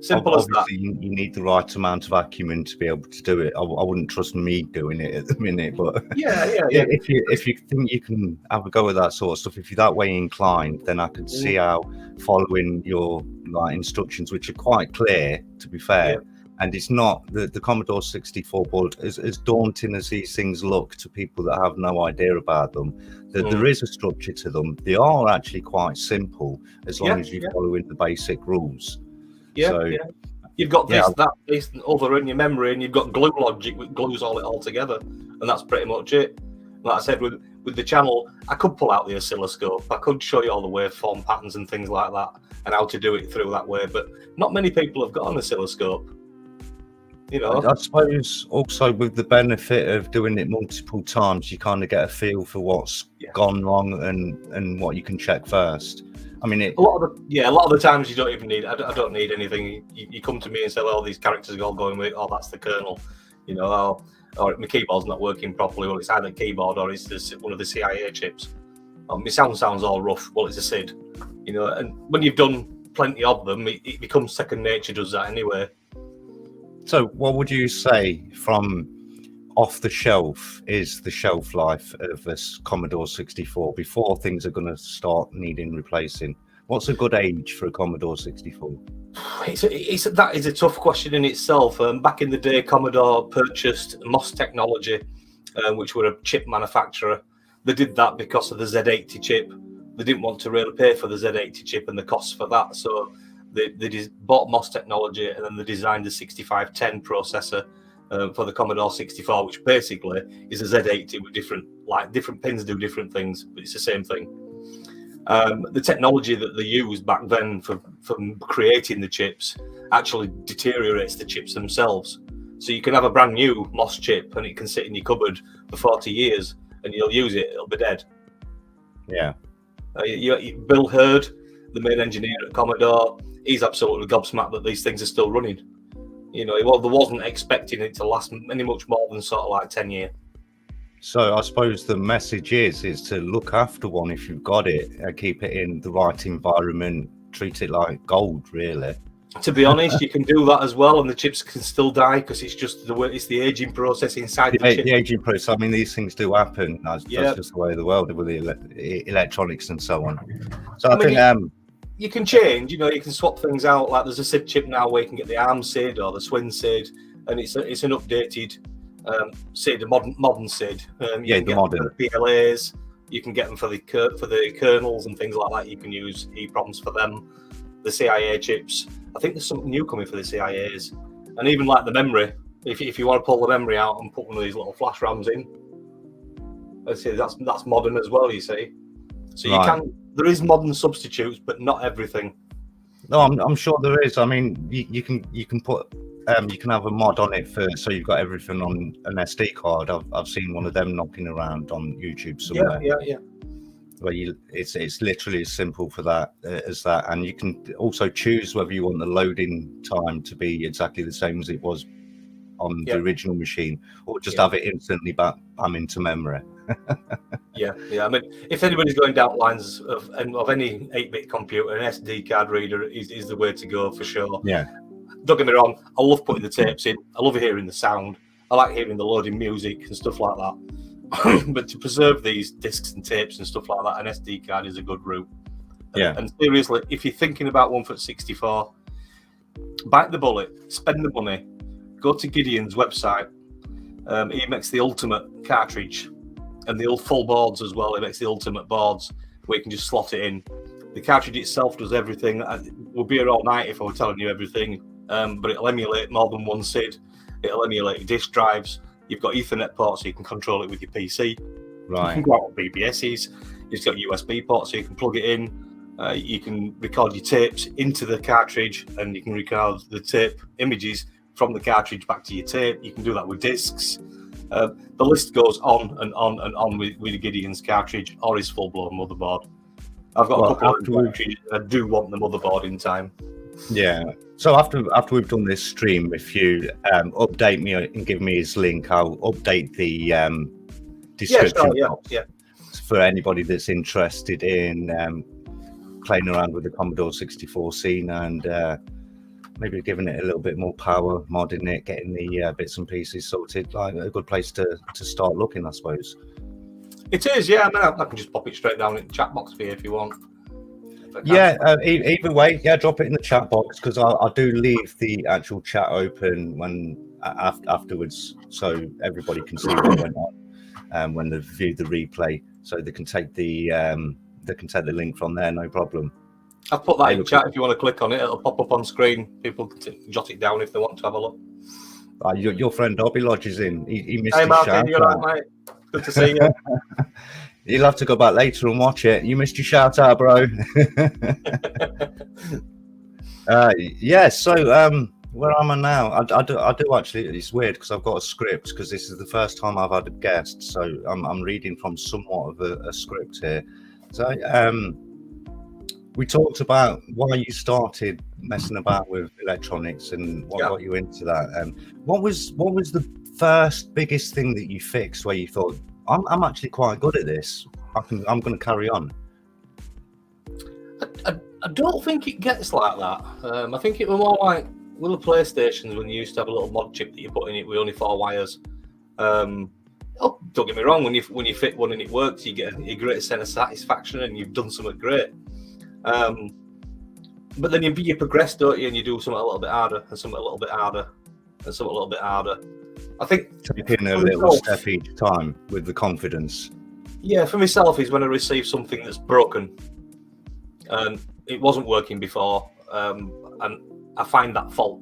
simple as that. You need the right amount of acumen to be able to do it. I wouldn't trust me doing it at the minute, but yeah. If you think you can have a go at that sort of stuff, if you're that way inclined, then I can see how following your instructions, which are quite clear, to be fair. Yeah. And it's not the Commodore 64 board, as daunting as these things look to people that have no idea about them. There is a structure to them. They are actually quite simple as long as you follow in the basic rules. You've got this, and other in your memory, and you've got glue logic which glues all together, and that's pretty much it. Like I said, with the channel, I could pull out the oscilloscope. I could show you all the waveform patterns and things like that, and how to do it through that way. But not many people have got an oscilloscope. I suppose also with the benefit of doing it multiple times, you kind of get a feel for what's gone wrong and what you can check first. I mean, a lot of the times you don't even need. I don't need anything. You come to me and say, "Oh, these characters are all going with. Oh, that's the kernel," or my keyboard's not working properly, or it's either keyboard or it's one of the CIA chips. My sounds all rough. Well, it's a SID, And when you've done plenty of them, it becomes second nature. Does that anyway? So what would you say from off the shelf is the shelf life of this Commodore 64 before things are going to start needing replacing? What's a good age for a Commodore 64? That is a tough question in itself. Back in the day, Commodore purchased MOS technology, which were a chip manufacturer. They did that because of the Z80 chip. They didn't want to really pay for the Z80 chip and the costs for that, so they bought MOS technology, and then they designed the 6510 processor for the Commodore 64, which basically is a Z80 with different pins do different things, but it's the same thing. The technology that they used back then for creating the chips actually deteriorates the chips themselves. So you can have a brand new MOS chip and it can sit in your cupboard for 40 years and you'll use it, it'll be dead. Yeah. Bill Hurd, the main engineer at Commodore, he's absolutely gobsmacked that these things are still running. They wasn't expecting it to last any much more than sort of like 10 years. So I suppose the message is to look after one if you've got it and keep it in the right environment, treat it like gold, really. To be honest, you can do that as well, and the chips can still die because it's just it's the aging process inside the chip. The aging process. I mean, these things do happen. That's just the way of the world with the electronics and so on. So I think you can change. You can swap things out. Like there's a SID chip now where you can get the ARM SID or the Swin SID, and it's an updated SID, a modern SID. You can get modern PLAs. You can get them for the kernels and things like that. You can use EEPROMs for them. The CIA chips. I think there's something new coming for the CIAs, and even like the memory. If you want to pull the memory out and put one of these little flash RAMs in, let's say that's modern as well. You see, so you can. There is modern substitutes, but not everything. No, I'm sure there is. I mean, you can put you can have a mod on it so you've got everything on an SD card. I've seen one of them knocking around on YouTube somewhere. Yeah. Where it's literally as simple for that as that, and you can also choose whether you want the loading time to be exactly the same as it was on the original machine, or just have it instantly bam into memory. yeah. I mean, if anybody's going down lines of any 8-bit computer, an SD card reader is the way to go for sure. Yeah. Don't get me wrong, I love putting the tapes in. I love hearing the sound. I like hearing the loading music and stuff like that. But to preserve these discs and tapes and stuff like that, an SD card is a good route. Yeah. And seriously, if you're thinking about one for 64, bite the bullet, spend the money, go to Gideon's website. He makes the ultimate cartridge and the full boards as well. He makes the ultimate boards where you can just slot it in. The cartridge itself does everything. We'll be here all night if I were telling you everything, but it'll emulate more than one SID. It'll emulate your disk drives. You've got Ethernet ports so you can control it with your PC. Right. You can go out on BBSs. You've got USB ports so you can plug it in. You can record your tapes into the cartridge, and you can record the tape images from the cartridge back to your tape. You can do that with discs. The list goes on and on and on with Gideon's cartridge or his full-blown motherboard. I've got a couple of cartridges. I do want the motherboard in time. Yeah. So after we've done this stream, if you update me and give me his link, I'll update the description for anybody that's interested in playing around with the Commodore 64 scene and maybe giving it a little bit more power, modding it, getting the bits and pieces sorted. Like a good place to start looking, I suppose. It is, yeah. I mean, I can just pop it straight down in the chat box for you if you want. Yeah, either way, drop it in the chat box because I do leave the actual chat open afterwards, so everybody can see what went on when they view the replay, so they can take the link from there, no problem. I've put that in the chat. If you want to click on it, it'll pop up on screen. People can jot it down if they want to have a look. Your friend TheHobbyLodge is in. He missed his shout out. You're right, mate. Good to see you. You'll have to go back later and watch it. You missed your shout out, bro. So where am I now? I do actually. It's weird because I've got a script because this is the first time I've had a guest, so I'm reading from somewhat of a script here. So we talked about why you started messing about with electronics and what got you into that. What was the first biggest thing that you fixed where you thought, I'm actually quite good at this. I'm going to carry on. I don't think it gets like that. I think it was more like little PlayStations when you used to have a little mod chip that you put in it with only 4 wires. Don't get me wrong. When you fit one and it works, you get a great sense of satisfaction and you've done something great. But then you progress, don't you? And you do something a little bit harder and something a little bit harder and something a little bit harder. I think taking a little step each time with the confidence. Yeah, for myself is when I receive something that's broken and it wasn't working before, and I find that fault.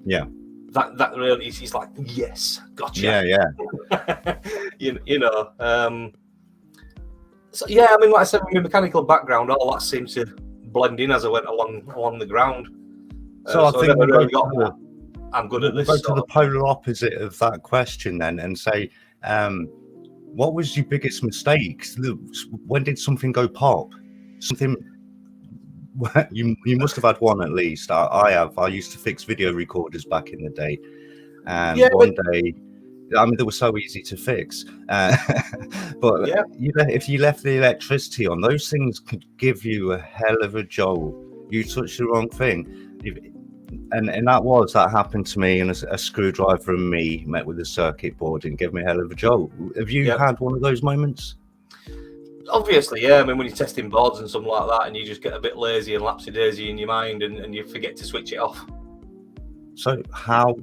Yeah. That really is like, yes, gotcha. Yeah. you know. So yeah, I mean, like I said, with my mechanical background, all that seemed to blend in as I went along the ground. So I think I really got that. I'm good at this. Go to the polar opposite of that question then, and say, what was your biggest mistake? When did something go pop? Something you must have had one at least. I have. I used to fix video recorders back in the day, and one day, I mean, they were so easy to fix. But if you left the electricity on, those things could give you a hell of a jolt. You touched the wrong thing. And that happened to me, and a screwdriver and me met with a circuit board and gave me a hell of a jolt. Have you had one of those moments? Obviously, yeah. I mean, when you're testing boards and something like that, and you just get a bit lazy and lapsy-daisy in your mind, and you forget to switch it off. So, how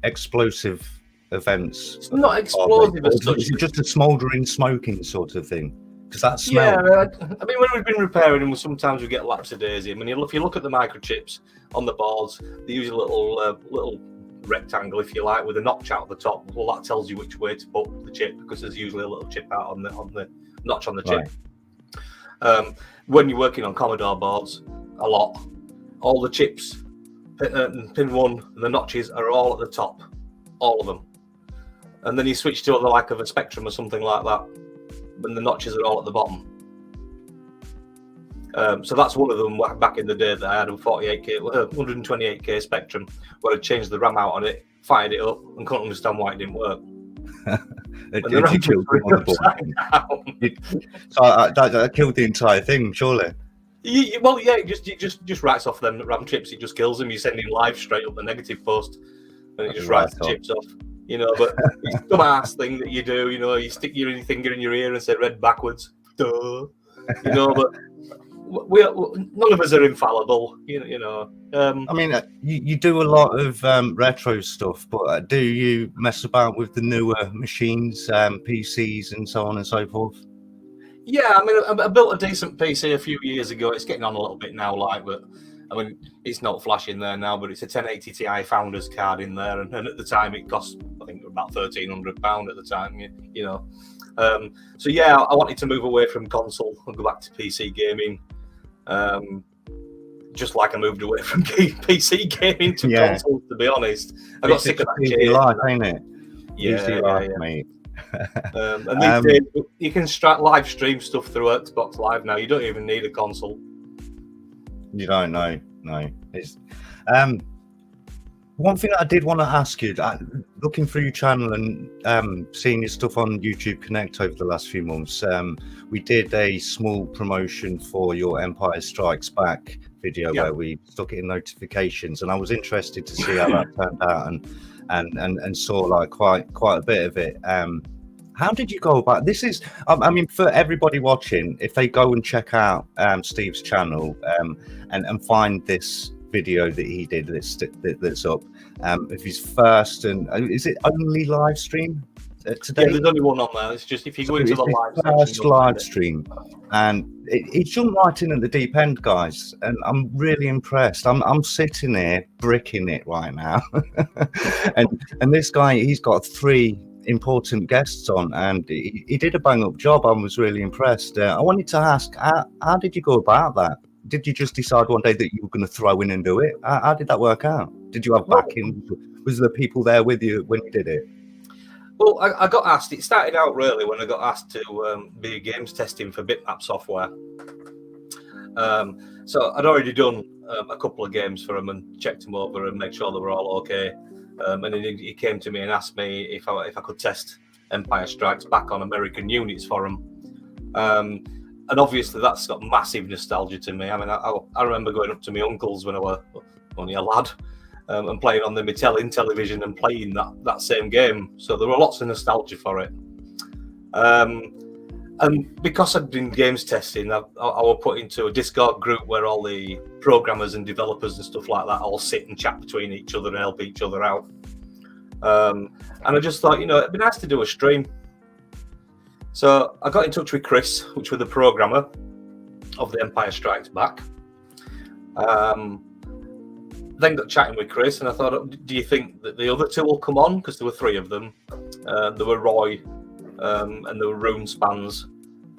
explosive events? It's not explosive as such. Is it just a smouldering, smoking sort of thing? Because that Yeah, smell. I mean, when we've been repairing them, sometimes we get lapsadaisy. I mean, if you look at the microchips on the boards, they use a little rectangle, if you like, with a notch out at the top. Well, that tells you which way to put the chip, because there's usually a little chip out on the notch on the chip. Right. When you're working on Commodore boards, a lot, all the chips, pin 1, and the notches are all at the top, all of them. And then you switch to the like of a Spectrum or something like that, when the notches are all at the bottom. So that's one of them back in the day that I had a 128K Spectrum, where I changed the RAM out on it, fired it up, and couldn't understand why it didn't work. You killed them on the board. So that killed the entire thing, surely. Well, yeah, it just writes off them RAM chips. It just kills them. You send in live straight up the negative post, and it just writes the chips off. You know, but it's a dumbass thing that you do. You know, you stick your finger in your ear and say "read backwards." Duh. You know, but none of us are infallible. You know. I mean, you do a lot of retro stuff, but do you mess about with the newer machines, PCs, and so on and so forth? Yeah, I mean, I built a decent PC a few years ago. It's getting on a little bit now, but I mean, it's not flashing there now, but it's a 1080 Ti Founders card in there, and at the time it cost, I think, about £1,300 at the time. You know, so yeah, I wanted to move away from console and go back to PC gaming. Just like I moved away from PC gaming to consoles, to be honest. I got sick of that easy life, ain't it? Yeah, life, mate. And these days, you can live stream stuff through Xbox Live now. You don't even need a console. You don't know. No. It's one thing that I did want to ask you, looking through your channel and seeing your stuff on YouTube Connect over the last few months, we did a small promotion for your Empire Strikes Back video where we stuck it in notifications, and I was interested to see how that turned out, and saw like quite a bit of it. How did you go about this? Is I mean, for everybody watching, if they go and check out Steve's channel and find this video that he did that's up, of his first, and is it only live stream today? Yeah, there's only one on there. It's just if you go into the live first live stream, and it jumped right in at the deep end, guys, and I'm really impressed. I'm sitting here bricking it right now, and this guy, he's got 3 important guests on, and he did a bang up job. I was really impressed. I wanted to ask, how did you go about that? Did you just decide one day that you were going to throw in and do it? How did that work out? Did you have backing? Was there people there with you when you did it? Well, I got asked. It started out really when I got asked to be games testing for bitmap software. So I'd already done a couple of games for them and checked them over and made sure they were all okay. And then he came to me and asked me if I could test Empire Strikes Back on American units for him. And obviously that's got massive nostalgia to me. I mean, I remember going up to my uncle's when I was only a lad, and playing on the Mattel television and playing that same game. So there were lots of nostalgia for it. And because I'd been games testing, I was put into a Discord group where all the programmers and developers and stuff like that all sit and chat between each other and help each other out. And I just thought, it'd be nice to do a stream. So I got in touch with Chris, which was the programmer of the Empire Strikes Back. Then got chatting with Chris, and I thought, do you think that the other 2 will come on? Because there were 3 of them. There were Roy, and there were Rune Spans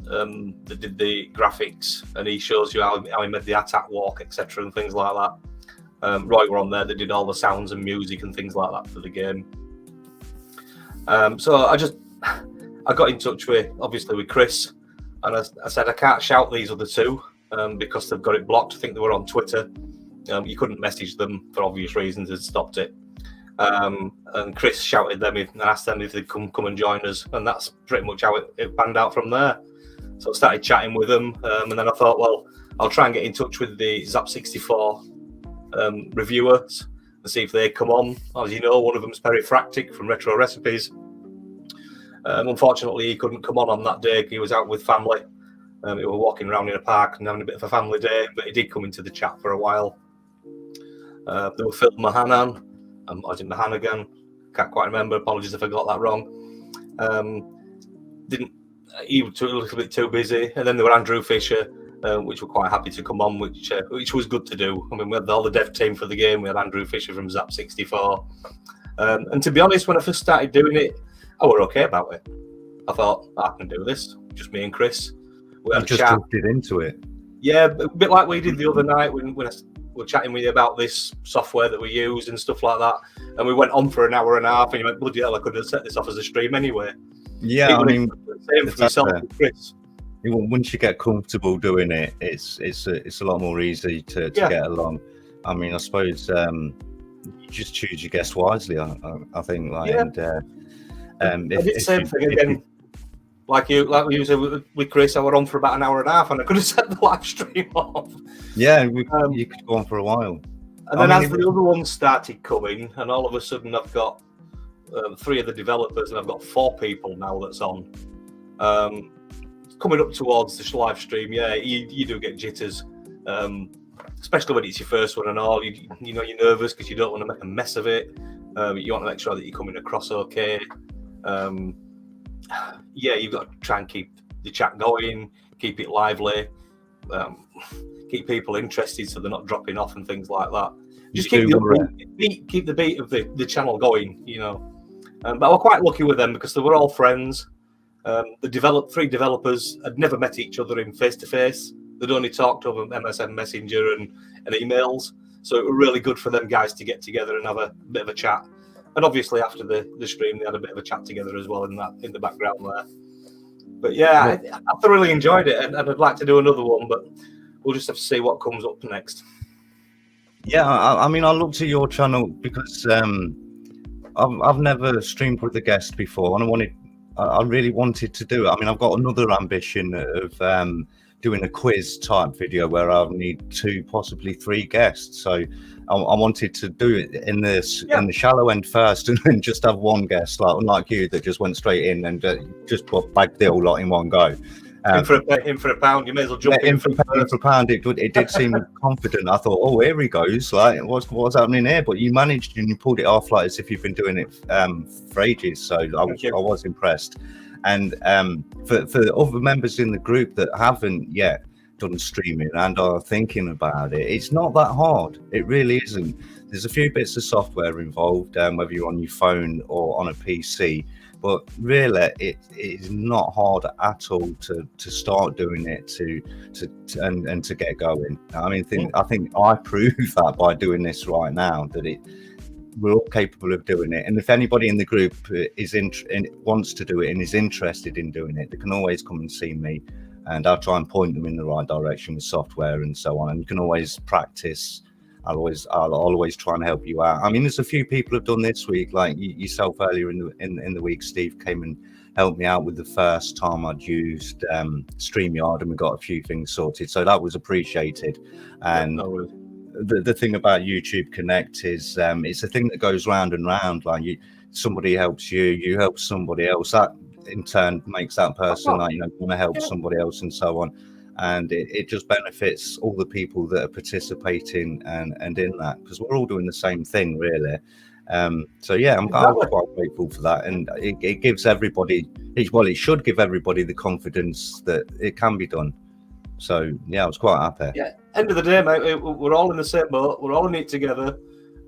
that did the graphics, and he shows you how he made the attack walk, etc., and things like that. Roy were on there that did all the sounds and music and things like that for the game. So I got in touch with Chris, and I said I can't shout these other 2 because they've got it blocked. I think they were on Twitter. You couldn't message them for obvious reasons. Had stopped it. And Chris shouted them and asked them if they'd come and join us, and that's pretty much how it panned out from there. So I started chatting with them, and then I thought, well, I'll try and get in touch with the Zap64 reviewers and see if they come on. As you know, one of them's Perifractic from RetroReFix. Unfortunately, he couldn't come on that day. He was out with family. He was walking around in a park and having a bit of a family day, but he did come into the chat for a while. There were Phil Mahanan, I think Mahanagan, can't quite remember. Apologies if I got that wrong. he was a little bit too busy. And then there were Andrew Fisher, which were quite happy to come on, which was good to do. I mean, we had all the dev team for the game. We had Andrew Fisher from Zap64. And to be honest, when I first started doing it, I were okay about it. I thought, I can do this. Just me and Chris. We had a just chat. drifted into it. Yeah, a bit like we did the other night when I were chatting with you about this software that we use and stuff like that. And we went on for an hour and a half, and you went, bloody hell, I could have set this off as a stream anyway. Yeah, I mean, same for myself and Chris. Once you get comfortable doing it, it's a lot more easy to get along. I mean, I suppose you just choose your guests wisely. I think, like, and I did the same thing again. Like you said with Chris, I were on for about an hour and a half, and I could have set the live stream off. Yeah, you could go on for a while. And then as the other ones started coming, and all of a sudden I've got 3 of the developers, and I've got 4 people now that's on. Coming up towards the live stream, you do get jitters, especially when it's your first one and all. You know, you're nervous because you don't want to make a mess of it. You want to make sure that you're coming across okay. You've got to try and keep the chat going, keep it lively, keep people interested so they're not dropping off and things like that. Just keep the beat of the channel going, you know. But I was quite lucky with them because they were all friends. The 3 developers had never met each other in face-to-face. They'd only talked over MSN Messenger and emails. So it was really good for them guys to get together and have a bit of a chat. And obviously after the stream, they had a bit of a chat together as well in the background there. But I thoroughly enjoyed it, and I'd like to do another one, but we'll just have to see what comes up next. Yeah, I mean, I looked at your channel because I've never streamed with a guest before, and I really wanted to do it. I mean, I've got another ambition of doing a quiz type video where I'll need 2, possibly 3 guests. So I wanted to do it in the shallow end first, and then just have one guest, like unlike you that just went straight in and just bagged the whole lot in one go. In for a pound, you may as well jump in for a pound. It did seem confident. I thought, oh, here he goes. Like, what's happening here? But you managed and you pulled it off like as if you've been doing it for ages. So I was impressed. And for other members in the group that haven't yet done streaming and are thinking about it, it's not that hard. It really isn't. There's a few bits of software involved, whether you're on your phone or on a PC. But really, it is not hard at all to start doing it and to get going. I mean, I think I prove that by doing this right now, that we're all capable of doing it. And if anybody in the group wants to do it and is interested in doing it, they can always come and see me, and I'll try and point them in the right direction with software and so on. And you can always practice. I'll always try and help you out. I mean, there's a few people have done this week, like yourself earlier in the week. Steve came and helped me out with the first time I'd used StreamYard, and we got a few things sorted. So that was appreciated. And the thing about YouTube Connect is it's a thing that goes round and round. Like somebody helps you help somebody else. That in turn makes that person want to help somebody else and so on. And it just benefits all the people that are participating and in that, because we're all doing the same thing, really. I'm quite grateful for that, and it gives everybody, it should give everybody the confidence that it can be done. So I was quite happy. Yeah, end of the day, mate, we're all in the same boat. We're all in it together.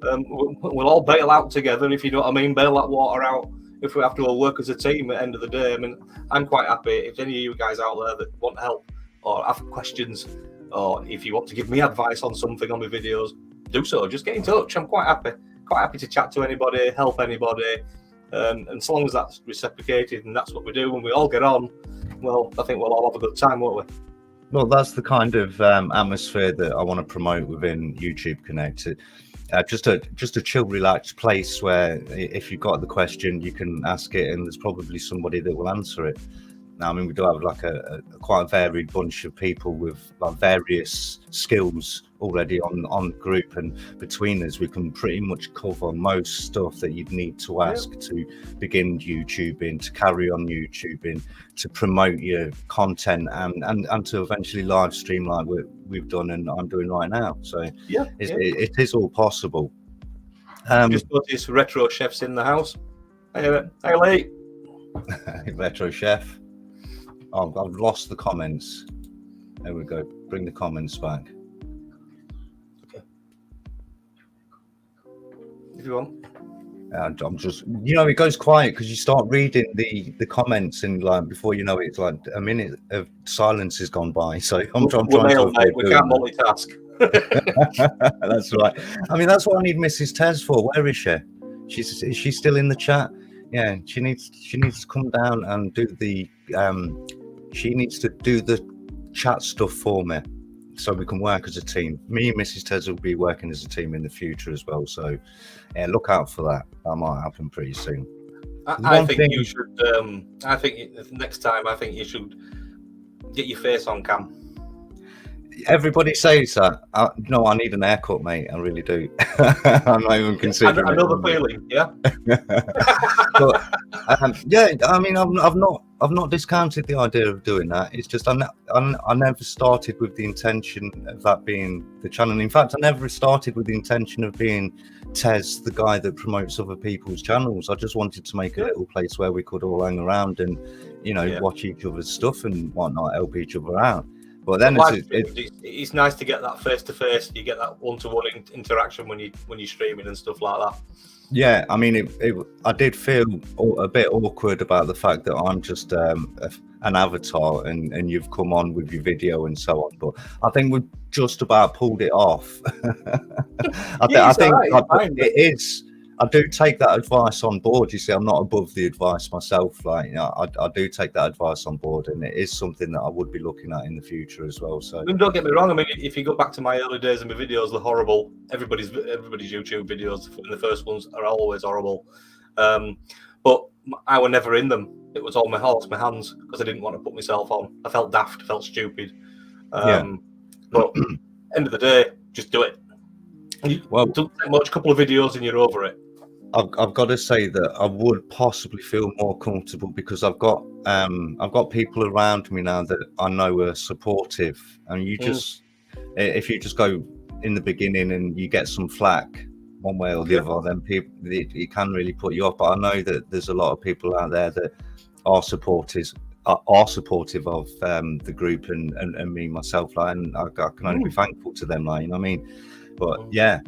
We'll all bail out together, if you know what I mean. Bail that water out if we have to all work as a team at the end of the day. I mean, I'm quite happy if any of you guys out there that want help or have questions, or if you want to give me advice on something on my videos, do so. Just get in touch. I'm quite happy to chat to anybody, help anybody, and so long as that's reciprocated and that's what we do when we all get on, well, I think we'll all have a good time, won't we? Well, that's the kind of atmosphere that I want to promote within YouTube Connect. Just a chill, relaxed place where if you've got the question, you can ask it, and there's probably somebody that will answer it. Now, I mean, we do have like a quite a varied bunch of people with like various skills already on the group, and between us, we can pretty much cover most stuff that you'd need to ask to begin YouTubing, to carry on YouTubing, to promote your content, and to eventually live stream like we've done and I'm doing right now. So it is all possible. Just noticed Retro Chef's in the house. Hey Lee. Retro Chef. I've lost the comments. There we go. Bring the comments back. Okay. If you want. I'm just, it goes quiet because you start reading the comments, and like before you know it, it's like a minute of silence has gone by. So I'm trying to avoid we can't multitask. That's right. I mean, that's what I need Mrs. Tez for. Where is she? Is she still in the chat? Yeah, she needs to come down and do the she needs to do the chat stuff for me, so we can work as a team. Me and Mrs. Tez will be working as a team in the future as well. So yeah, look out for that. That might happen pretty soon. I think you should. I think next time, I think you should get your face on cam. Everybody says that. No, I need an haircut, mate. I really do. I'm not even considering. I know the feeling. Yeah. But yeah, I mean, I've not discounted the idea of doing that. It's just I never started with the intention of that being the channel. In fact, I never started with the intention of being Tez, the guy that promotes other people's channels. I just wanted to make a little place where we could all hang around and watch each other's stuff and whatnot, help each other out. But then it's nice to get that face to face. You get that one-to-one interaction when you're streaming and stuff like that. Yeah, I mean, I did feel a bit awkward about the fact that I'm just an avatar and you've come on with your video and so on. But I think we've just about pulled it off. I think it is. I do take that advice on board. You see, I'm not above the advice myself. Like, I do take that advice on board, and it is something that I would be looking at in the future as well. So, don't get me wrong. I mean, if you go back to my early days and my videos, they're horrible. Everybody's YouTube videos, the first ones are always horrible. But I were never in them. It was all my hands, because I didn't want to put myself on. I felt daft, felt stupid. But end of the day, just do it. Well, don't take much, couple of videos and you're over it. I've got to say that I would possibly feel more comfortable because I've got people around me now that I know are supportive, and you just if you just go in the beginning and you get some flack one way or the other, then people it can really put you off. But I know that there's a lot of people out there that are supportive of the group and me myself, like, and I can only be thankful to them, like, you know what I mean. But yeah,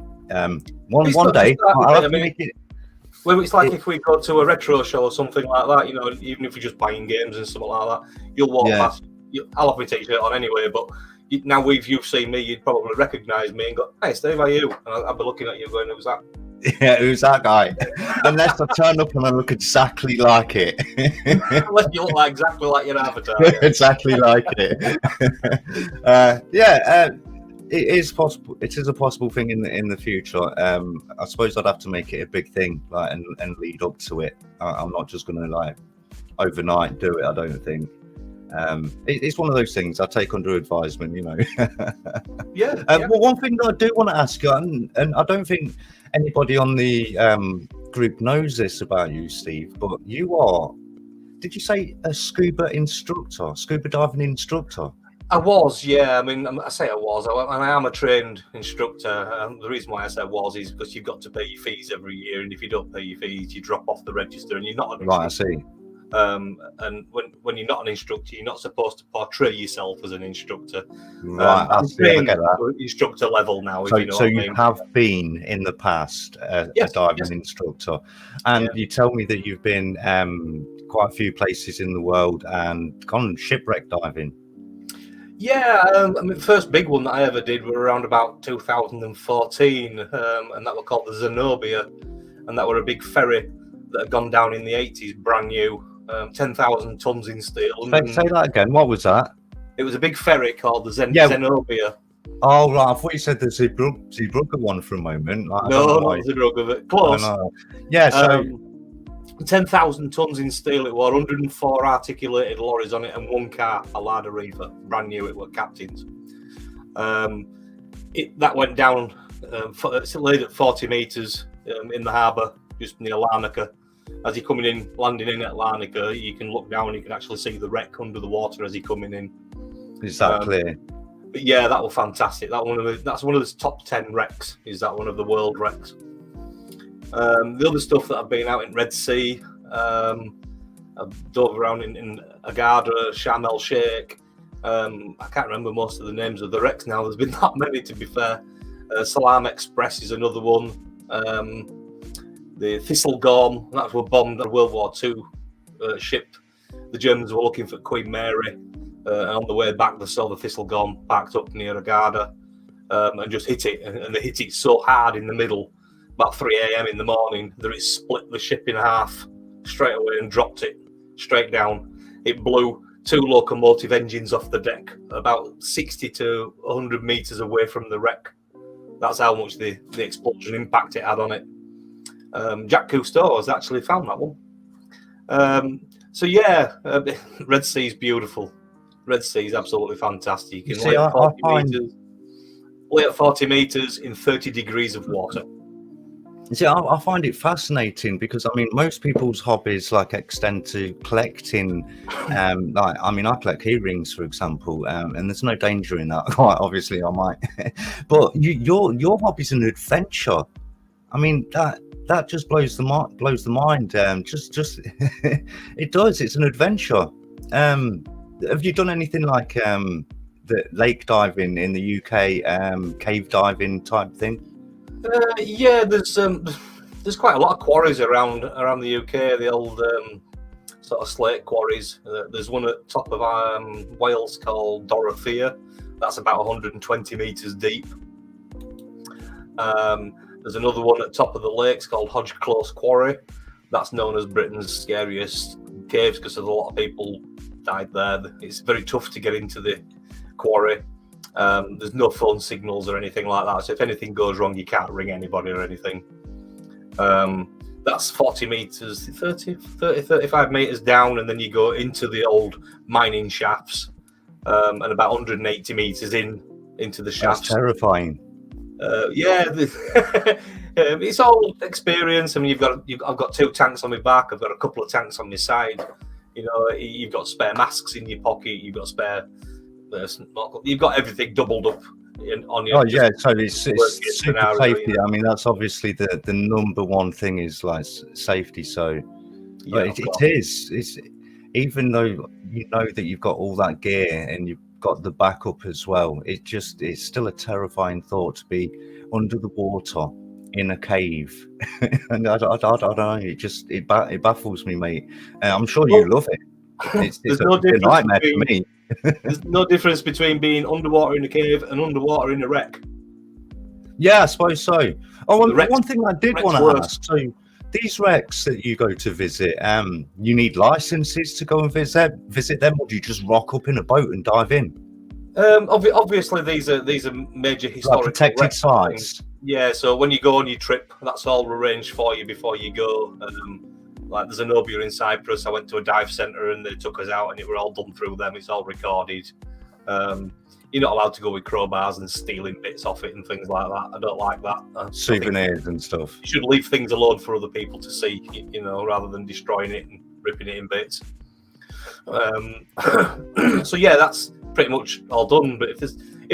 one day I'll have to make it. Well, it's like if we go to a retro show or something like that, even if we're just buying games and something like that, you'll walk past. I'll have my t-shirt on anyway, but now you've seen me, you'd probably recognise me and go, "Hey, Steve, how are you?" And I'll be looking at you going, "Who's that?" Yeah, who's that guy? Unless I turn up and I look exactly like it. Unless you look exactly like your avatar. Exactly like it. It is possible. It is a possible thing in the future. I suppose I'd have to make it a big thing, like, and lead up to it. I'm not just going to like overnight do it. I don't think. It's one of those things I take under advisement, Well, one thing that I do want to ask you, and I don't think anybody on the group knows this about you, Steve, but you are. Did you say a scuba diving instructor? I was, yeah. I mean, I say I was. I am a trained instructor. The reason why I said was is because you've got to pay your fees every year, and if you don't pay your fees, you drop off the register, and you're not an instructor. Right, I see. And when you're not an instructor, you're not supposed to portray yourself as an instructor. Right, I get that. Instructor level now. So you have been in the past a diving instructor, and you tell me that you've been quite a few places in the world and gone shipwreck diving. Yeah, I mean, the first big one that I ever did were around about 2014, and that were called the Zenobia, and that were a big ferry that had gone down in the 80s, brand new, 10,000 tons in steel. Say that again. What was that? It was a big ferry called the Zenobia. Oh, right. I thought you said the Zeebrugge one for a moment. Like, no, not Zeebrugge. Close. Yeah, so 10,000 tons in steel it was, 104 articulated lorries on it, and one car, a Lada Reefer, brand new. It were captains. That went down, it's laid at 40 metres in the harbour, just near Larnaca. As you're coming in, landing in at Larnaca, you can look down and you can actually see the wreck under the water as you're coming in. Is that clear? But yeah, that was fantastic. That's one of the top 10 wrecks. Is that one of the world wrecks? The other stuff that I've been out in Red Sea, I've dove around in Agada, Sharm el Sheikh. I can't remember most of the names of the wrecks now. There's been that many, to be fair. Salam Express is another one. The Thistlegorm, that was bombed on a World War II ship. The Germans were looking for Queen Mary, and on the way back they saw the Thistlegorm parked up near Agada, and just hit it, and they hit it so hard in the middle, about 3 a.m. in the morning, that it split the ship in half straight away and dropped it straight down. It blew 2 locomotive engines off the deck, about 60 to 100 meters away from the wreck. That's how much the explosion impact it had on it. Jack Cousteau has actually found that one. So yeah, Red Sea is beautiful. Red Sea is absolutely fantastic. You can lay at 40 meters in 30 degrees of water. See, I find it fascinating because, I mean, most people's hobbies extend to collecting. I collect key rings, for example, and there's no danger in that. Quite obviously, I might, but your hobby's an adventure. I mean, that just blows the mind. Just it does. It's an adventure. Have you done anything like the lake diving in the UK, cave diving type thing? Yeah, there's quite a lot of quarries around the UK. The old sort of slate quarries. There's one at top of Wales called Dorothea. That's about 120 meters deep. There's another one at top of the lakes called Hodge Close Quarry. That's known as Britain's scariest caves because a lot of people died there. It's very tough to get into the quarry. There's no phone signals or anything like that, so if anything goes wrong you can't ring anybody or anything. That's 40 meters, 35 meters down, and then you go into the old mining shafts, and about 180 meters into the shafts. That's terrifying. It's all experience. I mean, I've got 2 tanks on my back, I've got a couple of tanks on my side. You know, you've got spare masks in your pocket, you've got spare you've got everything doubled up on your. Oh yeah, so it's super safety. You know? I mean, that's obviously the number one thing is safety. So, yeah, it is. It's even though you know that you've got all that gear and you've got the backup as well. It's still a terrifying thought to be under the water in a cave, and I don't know. It baffles me, mate. I'm sure you love it. It's a nightmare for me. There's no difference between being underwater in a cave and underwater in a wreck. Yeah, I suppose so. Oh, one thing I did want to ask. So these wrecks that you go to visit, you need licenses to go and visit them, or do you just rock up in a boat and dive in? Obviously, these are major historic protected sites. Yeah, so when you go on your trip, that's all arranged for you before you go. Like there's a Nobia in Cyprus. I went to a dive centre and they took us out, and it were all done through them. It's all recorded. You're not allowed to go with crowbars and stealing bits off it and things like that. I don't like that. Souvenirs and stuff. You should leave things alone for other people to see, you know, rather than destroying it and ripping it in bits. So yeah, that's pretty much all done. But if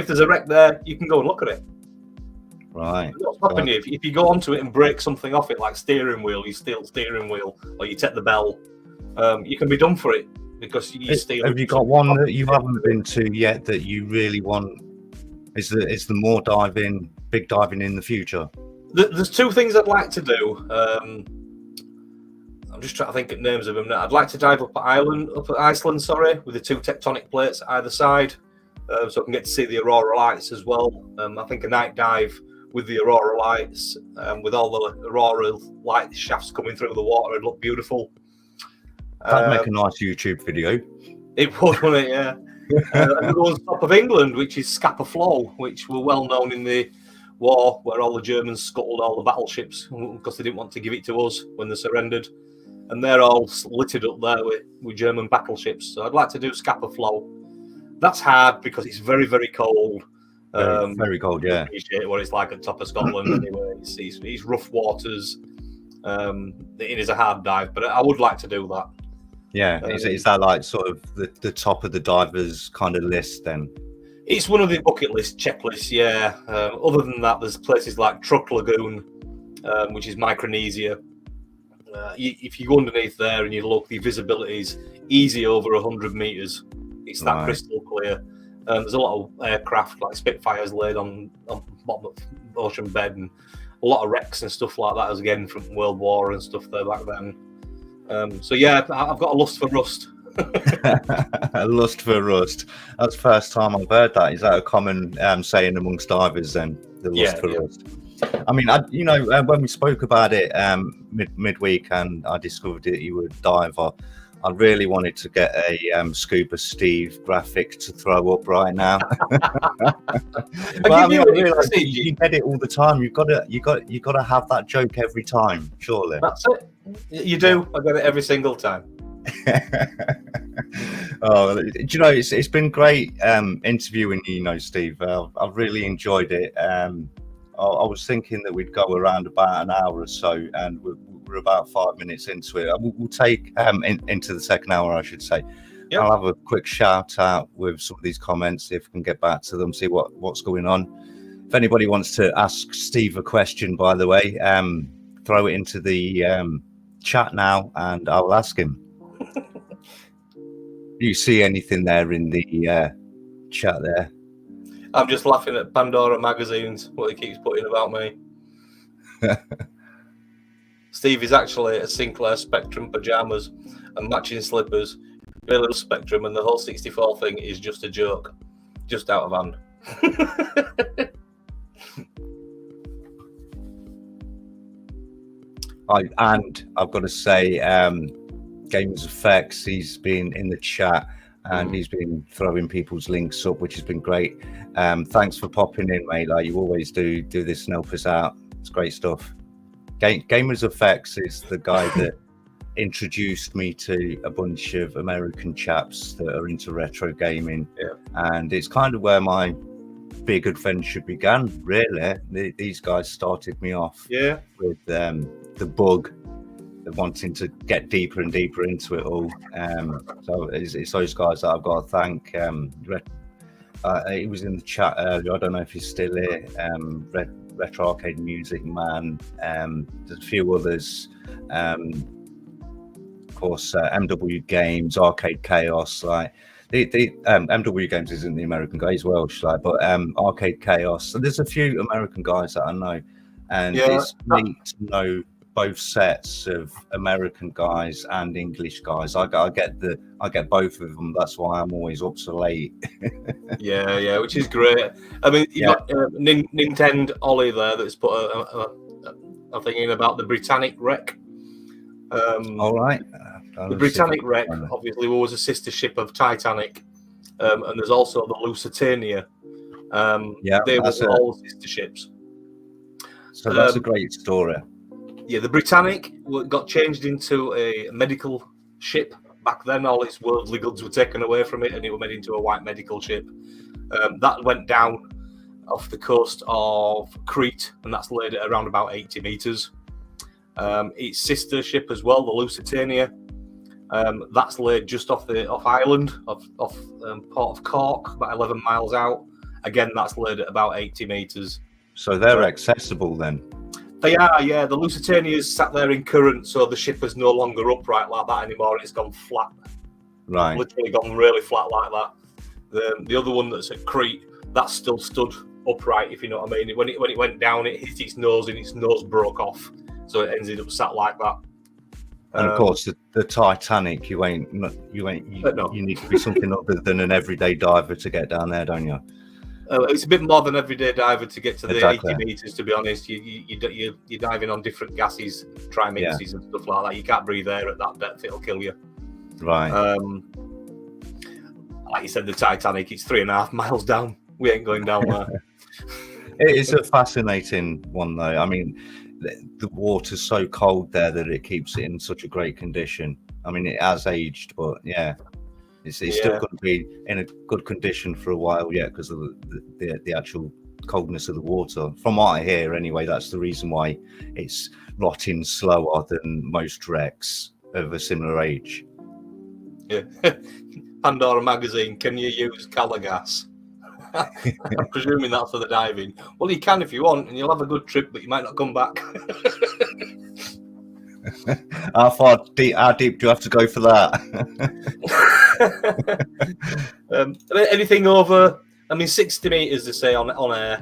there's a wreck there, you can go and look at it. Right. What's happening if you go onto it and break something off it, like steering wheel, you steal steering wheel, or you take the bell, you can be done for it because you steal. Have you got one that you haven't been to yet that you really want? Is the more big diving in the future? There's 2 things I'd like to do. I'm just trying to think of names of them now. I'd like to dive up at Iceland, with the 2 tectonic plates either side, so I can get to see the aurora lights as well. I think a night dive with the aurora lights, with all the aurora light shafts coming through the water, it'd look beautiful. That'd make a nice YouTube video. It would, wouldn't it? Yeah. Another one's top of England, which is Scapa Flow, which were well known in the war, where all the Germans scuttled all the battleships because they didn't want to give it to us when they surrendered. And they're all littered up there with German battleships. So I'd like to do Scapa Flow. That's hard because it's very, very cold. Very cold, yeah. I appreciate what it's like at the top of Scotland anyway. It's rough waters. It is a hard dive, but I would like to do that. Yeah, is that like sort of the top of the divers kind of list then? It's one of the bucket list checklists, yeah. Other than that, there's places like Truck Lagoon, which is Micronesia. if you go underneath there and you look, the visibility is easy over 100 meters. It's that crystal clear. There's a lot of aircraft like Spitfires laid on bottom of ocean bed, and a lot of wrecks and stuff like that, as again from World War and stuff there back then. So yeah, I've got a lust for rust. A lust for rust. That's the first time I've heard that. Is that a common saying amongst divers then? The lust for rust. I mean, when we spoke about it midweek and I discovered that you were a diver, I really wanted to get a Scuba Steve graphic to throw up right now. But I realize you get it all the time. You got to have that joke every time, surely. That's it. You do. I get it every single time. Oh, do you know, it's been great interviewing you, Steve. I've really enjoyed it. I was thinking that we'd go around about an hour or so, and we're about 5 minutes into it. We'll take into the second hour, I should say. Yep. I'll have a quick shout out with some of these comments, see if we can get back to them, see what's going on. If anybody wants to ask Steve a question, by the way, throw it into the chat now, and I'll ask him. Do you see anything there in the chat there? I'm just laughing at Pandora magazines, what he keeps putting about me. Steve is actually a Sinclair Spectrum pajamas and matching slippers, really little Spectrum, and the whole 64 thing is just a joke, just out of hand. I've got to say, Games Effects, he's been in the chat and he's been throwing people's links up, which has been great. Thanks for popping in, mate. Like you always do this and help us out. It's great stuff. Gamers Effects is the guy that introduced me to a bunch of American chaps that are into retro gaming. Yeah. And it's kind of where my big adventure began, really. These guys started me off with the bug, wanting to get deeper and deeper into it all. So it's those guys that I've got to thank. He was in the chat earlier. I don't know if he's still here. Retro Arcade Music Man. There's a few others. Of course, MW Games, Arcade Chaos. Like the MW Games isn't the American guy, he's Welsh. Like, but Arcade Chaos. So there's a few American guys that I know, and it's neat to know both sets of American guys and English guys. I get both of them. That's why I'm always up so late. yeah, which is great. I mean, you got Nintendo Ollie there that's put a thing in about the Britannic wreck. All right. The Britannic wreck obviously was a sister ship of Titanic, and there's also the Lusitania. They were all sister ships. So that's a great story. Yeah, the Britannic got changed into a medical ship. Back then, all its worldly goods were taken away from it, and it was made into a white medical ship. That went down off the coast of Crete, and that's laid at around about 80 meters. Its sister ship as well, the Lusitania, that's laid just off island, off Port of Cork, about 11 miles out. Again, that's laid at about 80 meters. So they're accessible then? They are, yeah. The Lusitania's sat there in current, so the ship is no longer upright like that anymore, and it's gone flat. Right. Literally gone really flat like that. The other one that's at Crete, that's still stood upright, if you know what I mean. When it went down, it hit its nose, and its nose broke off, so it ended up sat like that. And of course, the Titanic, you need to be something other than an everyday diver to get down there, don't you? It's a bit more than everyday diver to get to the 80 meters, to be honest. You're diving on different gases, trimixes and stuff like that. You can't breathe air at that depth, it'll kill you. Right. Like you said, the Titanic, it's 3.5 miles down. We ain't going down there. It is a fascinating one, though. I mean, the water's so cold there that it keeps it in such a great condition. I mean, it has aged, but it's still going to be in a good condition for a while yet because of the actual coldness of the water. From what I hear, anyway, that's the reason why it's rotting slower than most wrecks of a similar age. Yeah. Pandora magazine, can you use colour gas? I'm presuming that's for the diving. Well, you can if you want, and you'll have a good trip, but you might not come back. How deep do you have to go for that? Anything over, 60 meters, they say on air.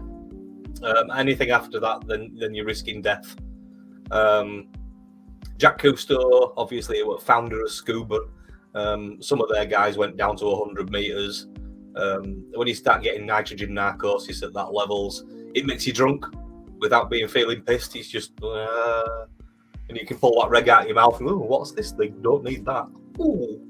Anything after that, then you're risking death. Jack Cousteau, obviously, founder of Scuba. Some of their guys went down to 100 meters. When you start getting nitrogen narcosis at that levels, it makes you drunk without feeling pissed. It's just, and you can pull that Rega out of your mouth and, oh, what's this thing? Don't need that. Ooh.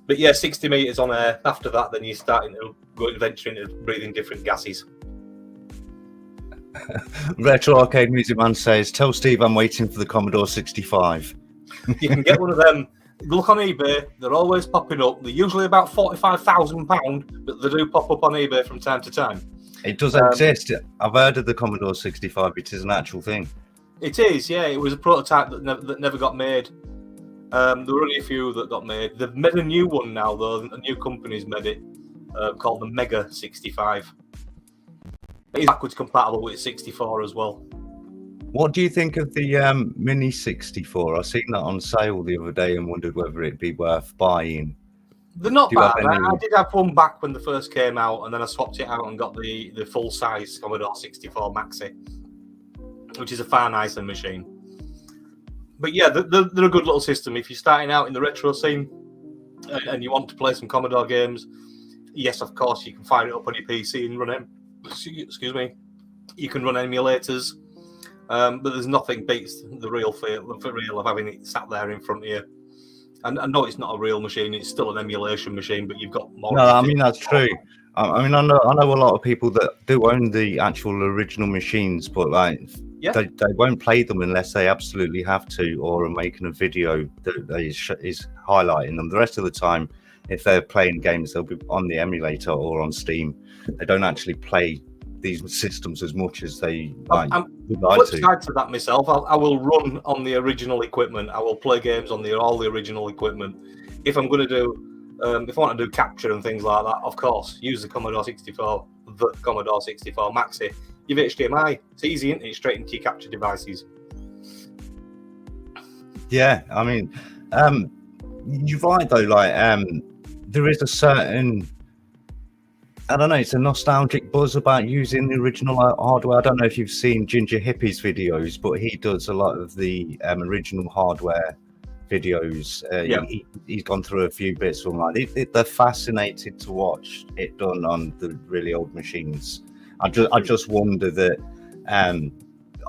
But yeah, 60 meters on air. After that, then you're starting to venture into breathing different gases. Retro Arcade Music Man says, tell Steve I'm waiting for the Commodore 65. You can get one of them. Look on eBay. They're always popping up. They're usually about £45,000, but they do pop up on eBay from time to time. It does exist. I've heard of the Commodore 65. It is an actual thing. It is, yeah. It was a prototype that never got made. There were only a few that got made. They've made a new one now, though. A new company's made it, called the Mega 65. It is backwards compatible with 64 as well. What do you think of the Mini 64? I seen that on sale the other day and wondered whether it'd be worth buying. They're not bad. I did have one back when they first came out, and then I swapped it out and got the full-size Commodore 64 Maxi, which is a far nicer machine. But yeah, they're a good little system. If you're starting out in the retro scene and you want to play some Commodore games, yes, of course, you can fire it up on your PC and run them. Excuse me. You can run emulators, but there's nothing beats the real feel of having it sat there in front of you. And I know it's not a real machine; it's still an emulation machine, but you've got more. No, I mean that's true. I know a lot of people that do own the actual original machines, but they won't play them unless they absolutely have to, or are making a video that is highlighting them. The rest of the time, if they're playing games, they'll be on the emulator or on Steam. They don't actually play these systems as much as they would like to. Side to that myself, I will run on the original equipment. I will play games on all the original equipment. If I'm going to do, if I want to do capture and things like that, of course, use the Commodore 64, the Commodore 64 Maxi. You've HDMI. It's easy, isn't it? Straight into your capture devices. Yeah, I mean, you're right though. There is a certain, I don't know, it's a nostalgic buzz about using the original hardware. I don't know if you've seen Ginger Hippie's videos, but he does a lot of the original hardware videos. He's gone through a few bits from they're fascinating to watch it done on the really old machines. I just wonder that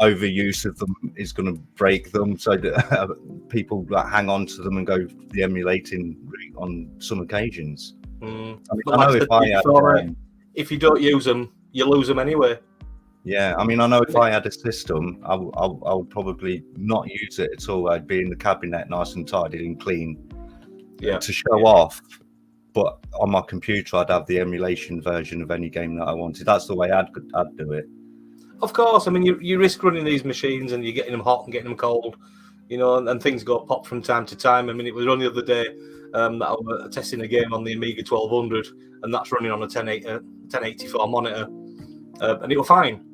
overuse of them is going to break them, so that people hang on to them and go the emulating route on some occasions. I know if you don't use them, you lose them anyway. Yeah, I mean, I know if I had a system, I would probably not use it at all. I'd be in the cabinet nice and tidy and clean to show off. But on my computer, I'd have the emulation version of any game that I wanted. That's the way I'd do it. Of course, I mean, you risk running these machines and you're getting them hot and getting them cold, and things go pop from time to time. I mean, it was only the other day that I was testing a game on the Amiga 1200, and that's running on a 1084 monitor, and it was fine.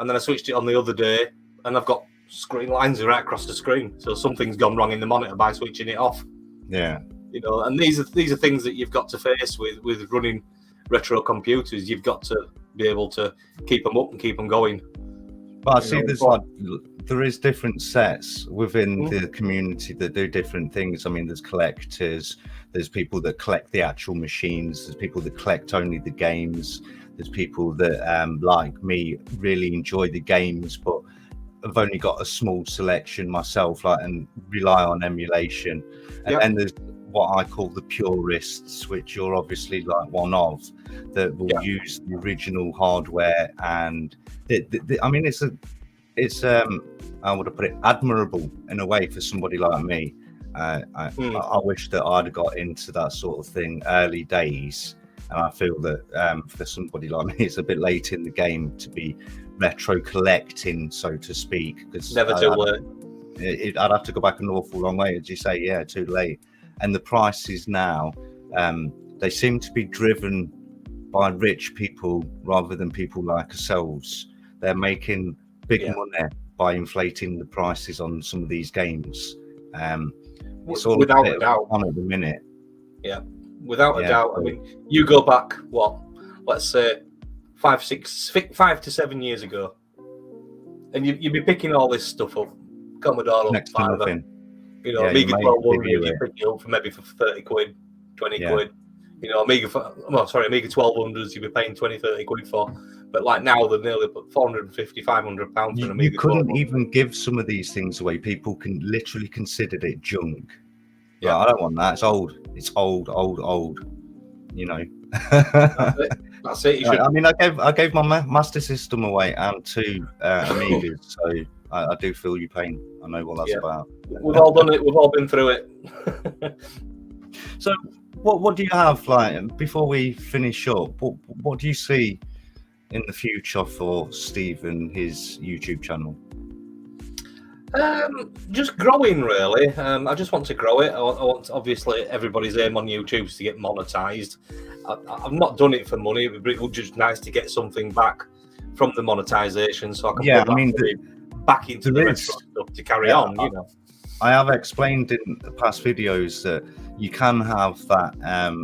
And then I switched it on the other day, and I've got screen lines right across the screen. So something's gone wrong in the monitor by switching it off. Yeah. And these are things that you've got to face with running retro computers. You've got to be able to keep them up and keep them going. But I see there is different sets within the community that do different things. I mean, there's collectors, there's people that collect the actual machines, there's people that collect only the games, there's people that, like me, really enjoy the games, but I've only got a small selection myself, and rely on emulation. And then there's what I call the purists, which you're obviously one of, that will use the original hardware. And I mean, it's how would I put it, admirable in a way for somebody like me. I wish that I'd got into that sort of thing early days, and I feel that for somebody like me, it's a bit late in the game to be retro collecting, so to speak. Because never too late. I'd have to go back an awful long way, as you say. Too late. And the prices now, they seem to be driven by rich people rather than people like ourselves. They're making big money by inflating the prices on some of these games. It's all without a doubt on at the minute. Yeah, without a doubt. I mean, you go back let's say 5 to 7 years ago, and you'd be picking all this stuff up. Commodore next to nothing. Amiga 1200, you pick it up for maybe for 30 quid, 20 quid. Amiga 1200s, you'd be paying 20, 30 quid for. But like now, they're nearly put 450, 500 pounds for an Amiga. You couldn't even give some of these things away. People can literally considered it junk. Yeah, I don't want that. It's old. It's old. That's it. I mean, I gave my Master System away and 2 Amigas, so I do feel your pain. I know what that's about. We've all done it. We've all been through it. So, what do you have, like, before we finish up? What do you see in the future for Steve and his YouTube channel? Just growing, really. I just want to grow it. I want obviously everybody's aim on YouTube is to get monetized. I've not done it for money. It would just nice to get something back from the monetization, so I can put back into the retro stuff to carry on. I have explained in the past videos that you can have that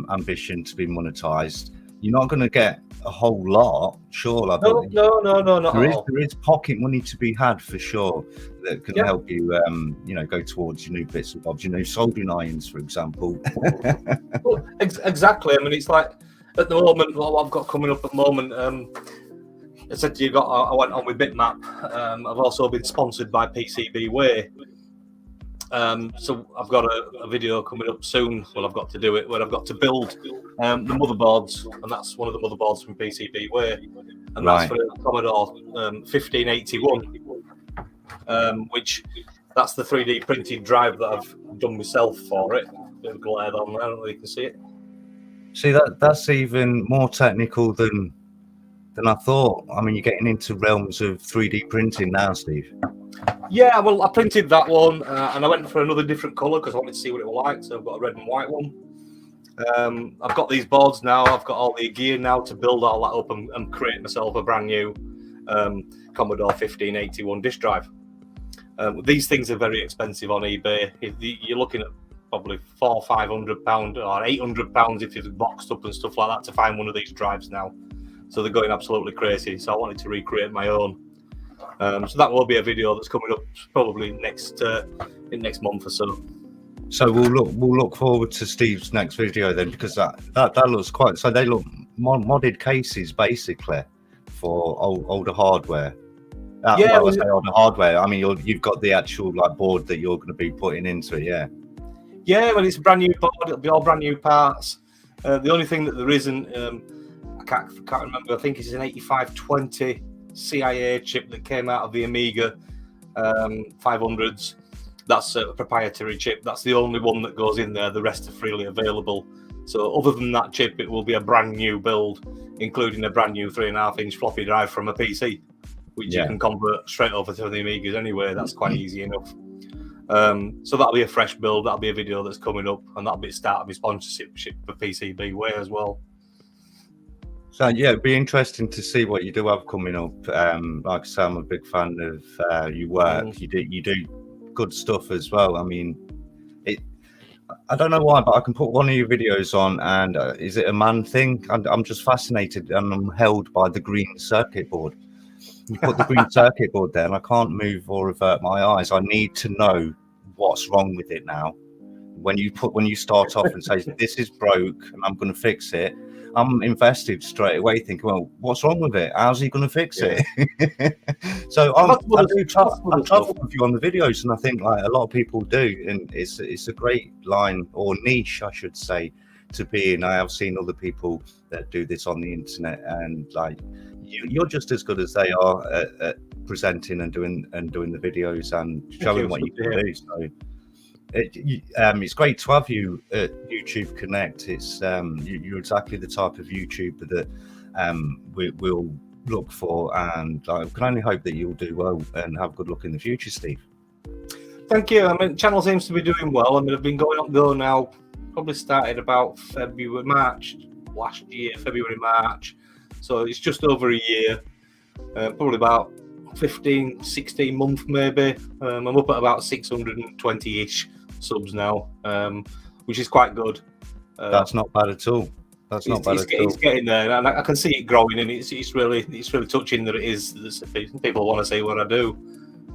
ambition to be monetized. You're not going to get a whole lot, sure. No, not at all. There is pocket money to be had for sure that can help you, go towards your new bits and bobs, soldering irons, for example. Well, exactly. I mean, it's like at the moment, what I've got coming up at the moment. I said to you, I went on with Bitmap. I've also been sponsored by PCBWay. So I've got a video coming up soon. Well, I've got to do it where I've got to build the motherboards, and that's one of the motherboards from PCBWay, and that's for the Commodore 1581, which that's the 3D printed drive that I've done myself for it. Bit of glare on there, I don't know if you can see it. See, that's even more technical than I thought. I mean, you're getting into realms of 3D printing now, Steve. Yeah, well, I printed that one, and I went for another different colour because I wanted to see what it was like. So I've got a red and white one. I've got these boards now. I've got all the gear now to build all that up and create myself a brand new Commodore 1581 disk drive. These things are very expensive on eBay. You're looking at probably £400 or £500 or £800 if it's boxed up and stuff like that to find one of these drives now. So they're going absolutely crazy. So I wanted to recreate my own. So that will be a video that's coming up probably next month or so. So we'll look forward to Steve's next video then, because that looks quite. So they look modded cases basically for older hardware. I say older hardware. I mean, you've got the actual board that you're going to be putting into it. Yeah, well, it's a brand new board. It'll be all brand new parts. The only thing that there isn't, I can't remember. I think it's an 8520 CIA chip that came out of the Amiga 500s. That's a proprietary chip. That's the only one that goes in there. The rest are freely available. So other than that chip, it will be a brand new build, including a brand new 3.5-inch floppy drive from a PC, which you can convert straight over to the Amigas anyway. That's quite easy enough. So that'll be a fresh build. That'll be a video that's coming up, and that'll be the start of my sponsorship for PCBWay as well. So it'd be interesting to see what you do have coming up. Like I say, I'm a big fan of your work. You do good stuff as well. I mean, I don't know why, but I can put one of your videos on, and is it a man thing? I'm just fascinated, and I'm held by the green circuit board. You put the green circuit board there, and I can't move or avert my eyes. I need to know what's wrong with it now. When you start off and say this is broke and I'm going to fix it, I'm invested straight away, thinking, well, what's wrong with it? How's he going to fix it? So I travel with you on the videos, and I think a lot of people do, and it's a great line, or niche, I should say, to be in. I have seen other people that do this on the internet, and you're just as good as they are at presenting and doing the videos and showing what you can do. So it's great to have you at YouTube Connect. It's you're exactly the type of YouTuber that we'll look for, and I can only hope that you'll do well and have good luck in the future, Steve. Thank you. I mean, channel seems to be doing well. I mean, I've been going up though now. Probably started about March last year, February, March. So it's just over a year. Probably about 15, 16 month maybe. I'm up at about 620-ish subs now, which is quite good. That's not bad at all. That's not bad at all. It's getting there, and I can see it growing, and it's really touching that it is. People want to see what I do.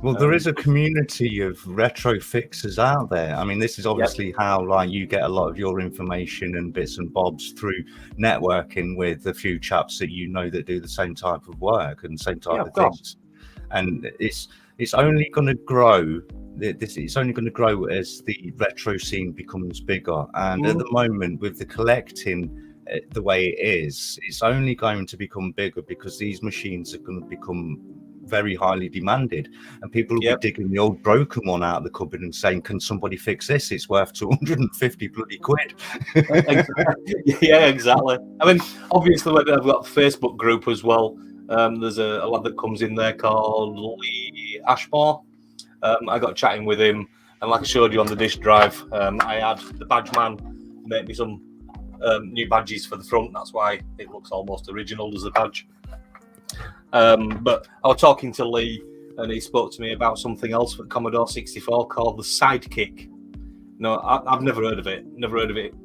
Well, there is a community of retro fixers out there. I mean, this is obviously how like you get a lot of your information and bits and bobs through networking with a few chaps that you know that do the same type of work and same type of things. And it's only going to grow. It's only going to grow as the retro scene becomes bigger. And at the moment, with the collecting the way it is, it's only going to become bigger because these machines are going to become very highly demanded, and people will be digging the old broken one out of the cupboard and saying, "Can somebody fix this? It's worth 250 bloody quid." Yeah, exactly. I mean, obviously, I've got a Facebook group as well. There's a lad that comes in there called Lee Ashmore. I got chatting with him, and like I showed you on the disk drive, I had the badge man make me some new badges for the front. That's why it looks almost original as a badge. But I was talking to Lee, and he spoke to me about something else for Commodore 64 called the Sidekick. No, I've never heard of it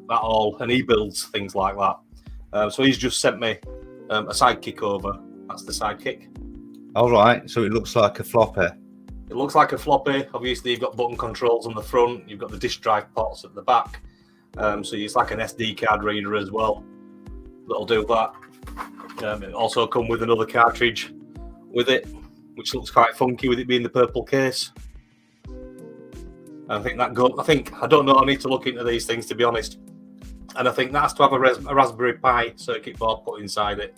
at all, and he builds things like that. So he's just sent me a Sidekick over. That's the Sidekick. All right, so it looks like a floppy. It looks like a floppy. Obviously, you've got button controls on the front. You've got the disk drive ports at the back. So it's like an SD card reader as well. That'll do that. It also come with another cartridge with it, which looks quite funky with it being the purple case. And I think I don't know. I need to look into these things, to be honest. And I think that has to have a Raspberry Pi circuit board put inside it.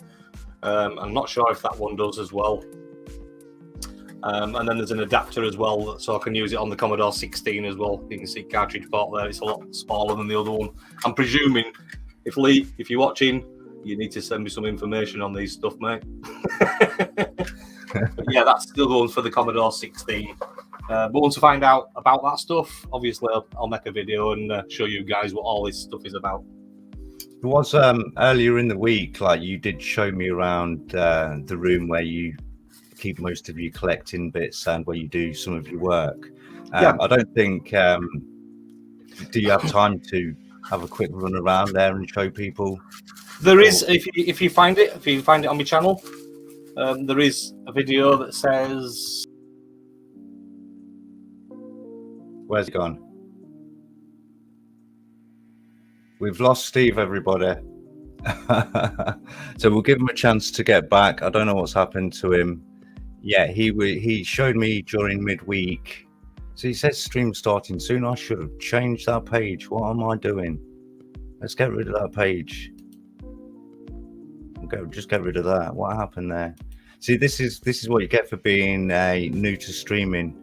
I'm not sure if that one does as well. And then there's an adapter as well, so I can use it on the Commodore 16 as well. You can see cartridge port there. It's a lot smaller than the other one. I'm presuming, if Lee, if you're watching, you need to send me some information on these stuff, mate. But yeah, that's the other one for the Commodore 16. But once I find out about that stuff, obviously I'll make a video and show you guys what all this stuff is about. It was earlier in the week, like you did show me around the room where you keep most of your collecting bits and where you do some of your work. I don't think, do you have time to have a quick run around there and show people? There is, if you find it on my channel, there is a video that says... Where's it gone? We've lost Steve, everybody. So we'll give him a chance to get back. I don't know what's happened to him. Yeah, he showed me during midweek. So he says stream starting soon. I should have changed that page. What am I doing? Let's get rid of that page. Just get rid of that. What happened there? See, this is what you get for being new to streaming.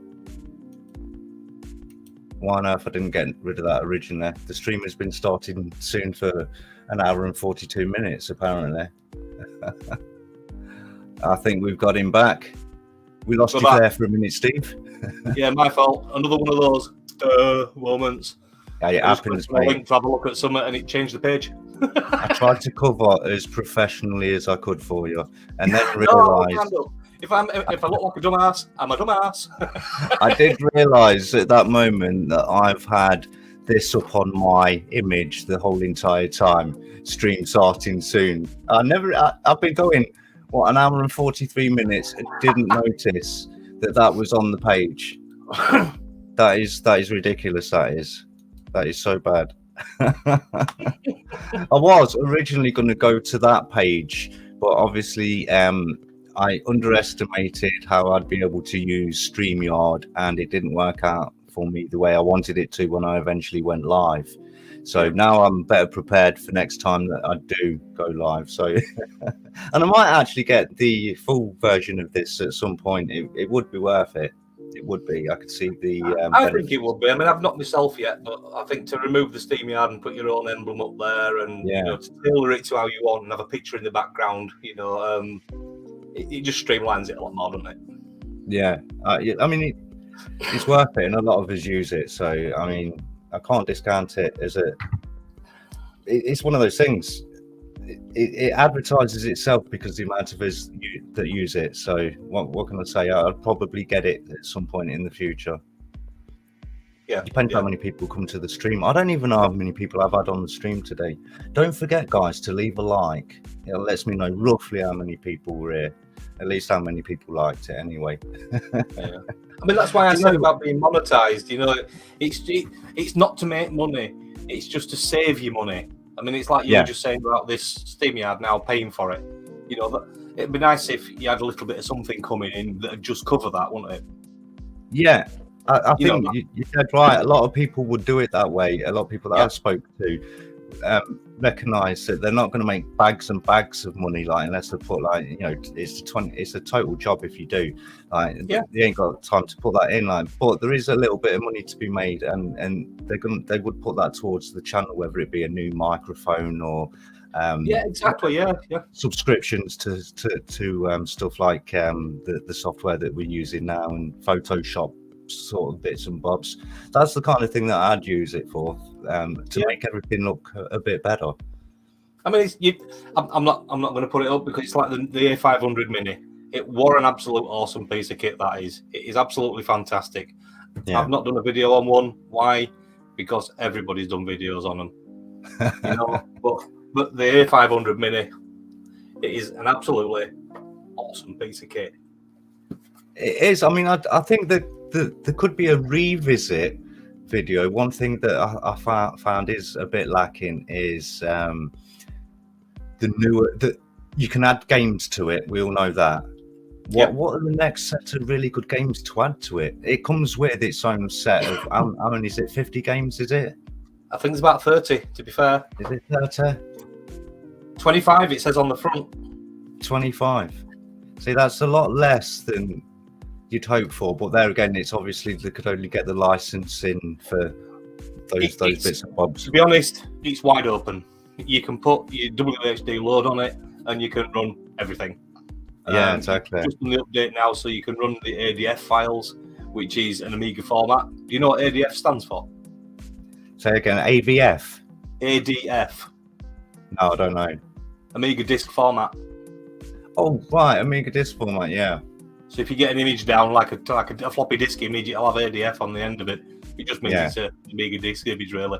Why on earth I didn't get rid of that originally? The stream has been starting soon for an hour and 42 minutes, apparently. I think we've got him back. We lost you there for a minute, Steve. Yeah, my fault. Another one of those moments. Yeah, it happens, mate. To have a look at something and it changed the page. I tried to cover as professionally as I could for you, and then realised if I look like a dumbass, I'm a dumbass. I did realise at that moment that I've had this up on my image the whole entire time. Stream starting soon. I've been going an hour and 43 minutes and didn't notice that was on the page. That is ridiculous. That is so bad. I was originally going to go to that page, but obviously I underestimated how I'd be able to use StreamYard, and it didn't work out for me the way I wanted it to when I eventually went live. So now I'm better prepared for next time that I do go live. So, and I might actually get the full version of this at some point. It would be worth it. It would be. I could see the. I think it would be. I mean, I've not myself yet, but I think to remove the StreamYard and put your own emblem up there, and to tailor it to how you want, and have a picture in the background, it just streamlines it a lot more, doesn't it? Yeah, I mean, it's worth it, and a lot of us use it. So, I mean, I can't discount it as it's one of those things. it advertises itself because the amount of us that use it. So what can I say? I'd probably get it at some point in the future. Yeah, Depends how many people come to the stream. I don't even know how many people I've had on the stream today. Don't forget, guys, to leave a like. It lets me know roughly how many people were here. At least how many people liked it anyway. Yeah. I mean, that's why I said about being monetized. You know, it's not to make money. It's just to save you money. I mean, it's like you were just saying about this SteamYard now paying for it. You know, it'd be nice if you had a little bit of something coming in that would just cover that, wouldn't it? Yeah. I think you said right. A lot of people would do it that way. A lot of people that I've spoken to recognize that they're not going to make bags and bags of money, like unless they put like, you know, it's a total job if you do. Like, you ain't got time to put that in. Like, but there is a little bit of money to be made, and they would put that towards the channel, whether it be a new microphone or subscriptions to stuff like the software that we're using now and Photoshop sort of bits and bobs. That's the kind of thing that I'd use it for, to make everything look a bit better. I mean, I'm not going to put it up because it's like the A500 Mini. It were an absolute awesome piece of kit. That is, it is absolutely fantastic. I've not done a video on one. Why? Because everybody's done videos on them. You know, but the A500 Mini, it is an absolutely awesome piece of kit. It is. I mean, I think that there could be a revisit video. One thing that I found is a bit lacking is the newer that you can add games to it. We all know that. What are the next set of really good games to add to it? It comes with its own set of how many is it? 50 games? Is it? I think it's about 30. To be fair, is it 30? 25. It says on the front. 25. See, that's a lot less than you'd hope for, but there again, it's obviously they could only get the licensing for those bits and bobs. To be honest, it's wide open. You can put your WHD load on it, and you can run everything. Yeah, exactly. Just on the update now, so you can run the ADF files, which is an Amiga format. Do you know what ADF stands for? Say again, AVF. ADF. No, I don't know. Amiga disk format. Oh right, Amiga disk format. Yeah. So if you get an image down like a floppy disk image, it'll have ADF on the end of it. It just means it's an Amiga disk image, really.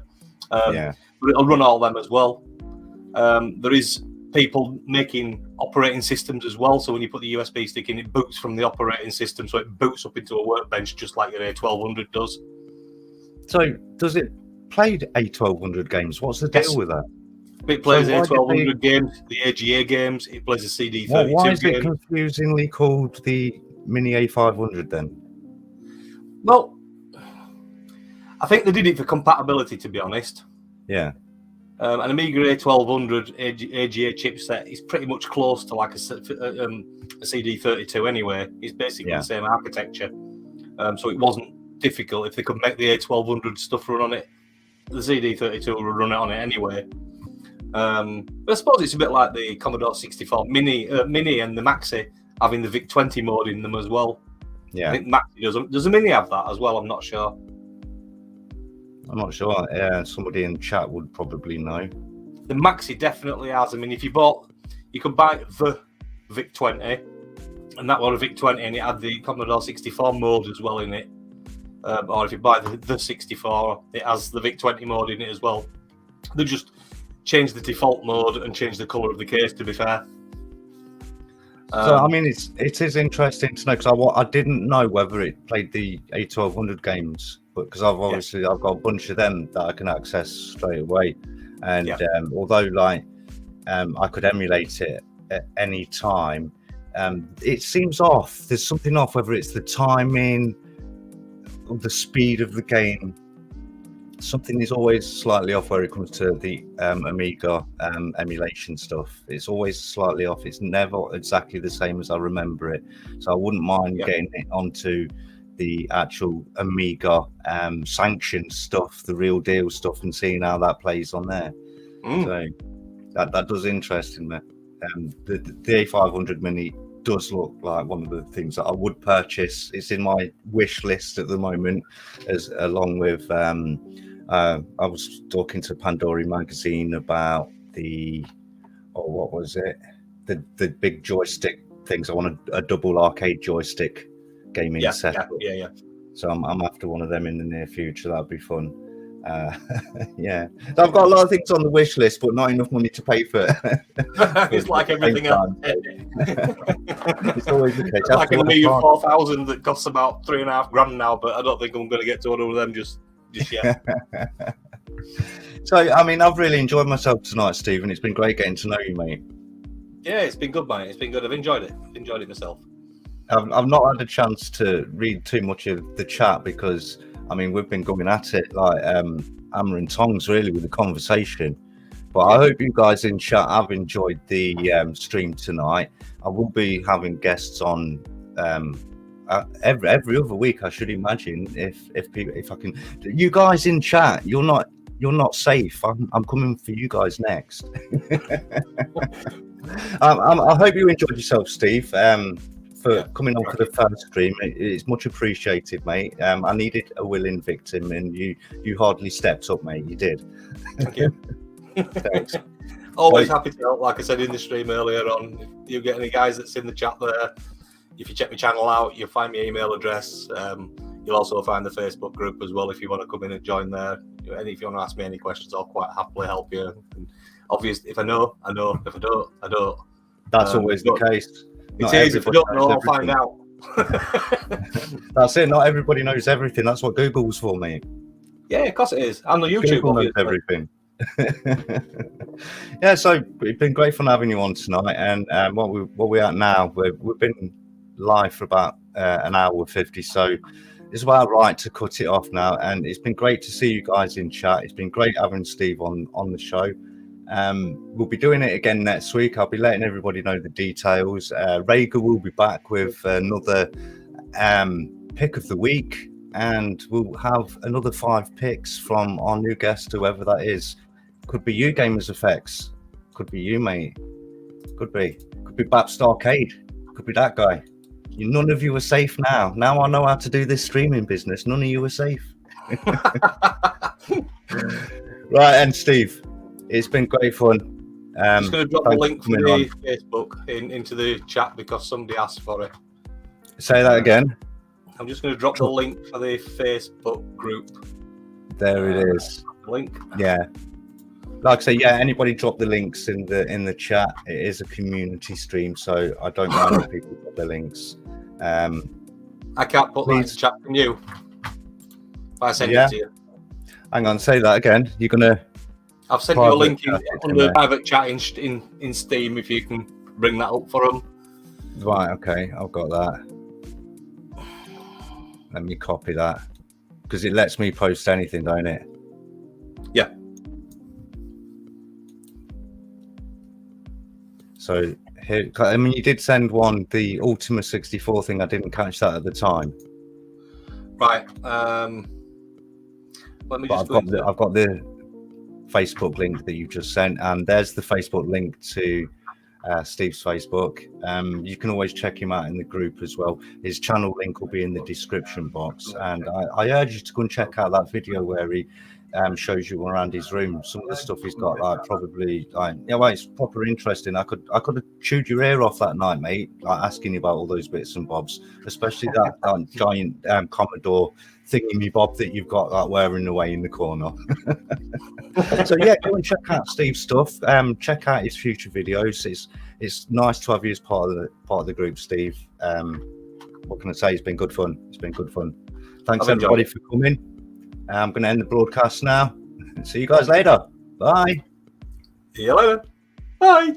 But it'll run all them as well. There is people making operating systems as well. So when you put the USB stick in, it boots from the operating system, so it boots up into a workbench just like your A1200 does. So does it play A1200 games? What's the deal with that? It plays A1200 games, the AGA games. It plays a CD32 why is game. it confusingly called the Mini A500 then? Well, I think they did it for compatibility, to be honest. Yeah. An Amiga A1200 AGA chipset is pretty much close to like a CD32 anyway. It's basically the same architecture. So it wasn't difficult. If they could make the A1200 stuff run on it, the CD32 would run it on it anyway. But I suppose it's a bit like the Commodore 64 Mini and the Maxi having the VIC-20 mode in them as well. Yeah. I think Maxi does. Does the Mini have that as well? I'm not sure. Somebody in chat would probably know. The Maxi definitely has. I mean, if you could buy the VIC-20, and that was a VIC-20, and it had the Commodore 64 mode as well in it. Or if you buy the 64, it has the VIC-20 mode in it as well. They just change the default mode and change the colour of the case, to be fair. So I mean, it is interesting to know, because I didn't know whether it played the A1200 games, but because I've got a bunch of them that I can access straight away, and although I could emulate it at any time, it seems off. There's something off, whether it's the timing, the speed of the game. Something is always slightly off where it comes to the Amiga emulation stuff. It's always slightly off. It's never exactly the same as I remember it. So I wouldn't mind getting it onto the actual Amiga sanctioned stuff, the real deal stuff, and seeing how that plays on there. So that does interest me. The A500 Mini does look like one of the things that I would purchase. It's in my wish list at the moment, along with I was talking to Pandora magazine about the or what was it? The big joystick things. I want a double arcade joystick gaming setup. Yeah. So I'm after one of them in the near future. That'd be fun. Yeah, so I've got a lot of things on the wish list, but not enough money to pay for it. It's like everything else. It's always the case. It's like an Amiga 4000 that costs about $3,500 now, but I don't think I'm going to get to one of them just yet. So, I mean, I've really enjoyed myself tonight, Stephen. It's been great getting to know you, mate. Yeah, it's been good, mate. It's been good. I've enjoyed it. Enjoyed it myself. I've not had a chance to read too much of the chat because, I mean, we've been going at it like hammer and tongs, really, with the conversation. But I hope you guys in chat have enjoyed the stream tonight. I will be having guests on every other week, I should imagine. If I can, you guys in chat, you're not safe. I'm coming for you guys next. I hope you enjoyed yourself, Steve. For coming on for the first stream, it's much appreciated, mate. I needed a willing victim, and you hardly stepped up, mate. You did. Thank you. Thanks. Always happy to help. Like I said in the stream earlier on, if you get any guys that's in the chat there, if you check my channel out, you'll find my email address. You'll also find the Facebook group as well if you want to come in and join there. And if you want to ask me any questions, I'll quite happily help you. And obviously, if I know. If I don't, I don't. That's always the case. It is. If I don't know, I'll find out. That's it. Not everybody knows everything. That's what Google's for, mate. Yeah, of course it is. And the YouTube Google knows everything. Yeah, so it's been great fun having you on tonight. And what we're at now, we've been live for about an hour 50. So it's about right to cut it off now. And it's been great to see you guys in chat. It's been great having Steve on the show. We'll be doing it again next week. I'll be letting everybody know the details. Rega will be back with another pick of the week, and we'll have another 5 picks from our new guest, whoever that is. Could be you, Gamers Effects. Could be you, mate. Could be Baps Arcade. Could be that guy. None of you are safe now. Now I know how to do this streaming business. None of you are safe. Right, and Steve, it's been great fun. I'm just going to drop the link for the Facebook into the chat because somebody asked for it. Say that again. I'm just going to drop the link for the Facebook group. There it is. Link. Yeah. Like I say, yeah, anybody drop the links in the chat. It is a community stream, so I don't mind if people put the links. I can't put that in the chat. Can you? If I send it to you. Hang on, say that again. You're going to... I've sent you a link on the private chat in Steam if you can bring that up for them. Right, okay, I've got that. Let me copy that. Because it lets me post anything, don't it? Yeah. So here, I mean, you did send one, the Ultima 64 thing. I didn't catch that at the time. Right. Let me just. I've got the Facebook link that you've just sent, and there's the Facebook link to Steve's Facebook. You can always check him out in the group as well. His channel link will be in the description box, and I urge you to go and check out that video where he shows you around his room. Some of the stuff he's got, it's proper interesting. I could have chewed your ear off that night, mate, like asking you about all those bits and bobs, especially that giant Commodore thingy bob that you've got wearing away in the corner. So yeah, go and check out Steve's stuff. Check out his future videos. It's nice to have you as part of the group, Steve. What can I say? It's been good fun. Thanks everybody for coming. I'm going to end the broadcast now. See you guys later. Bye. See you later. Bye.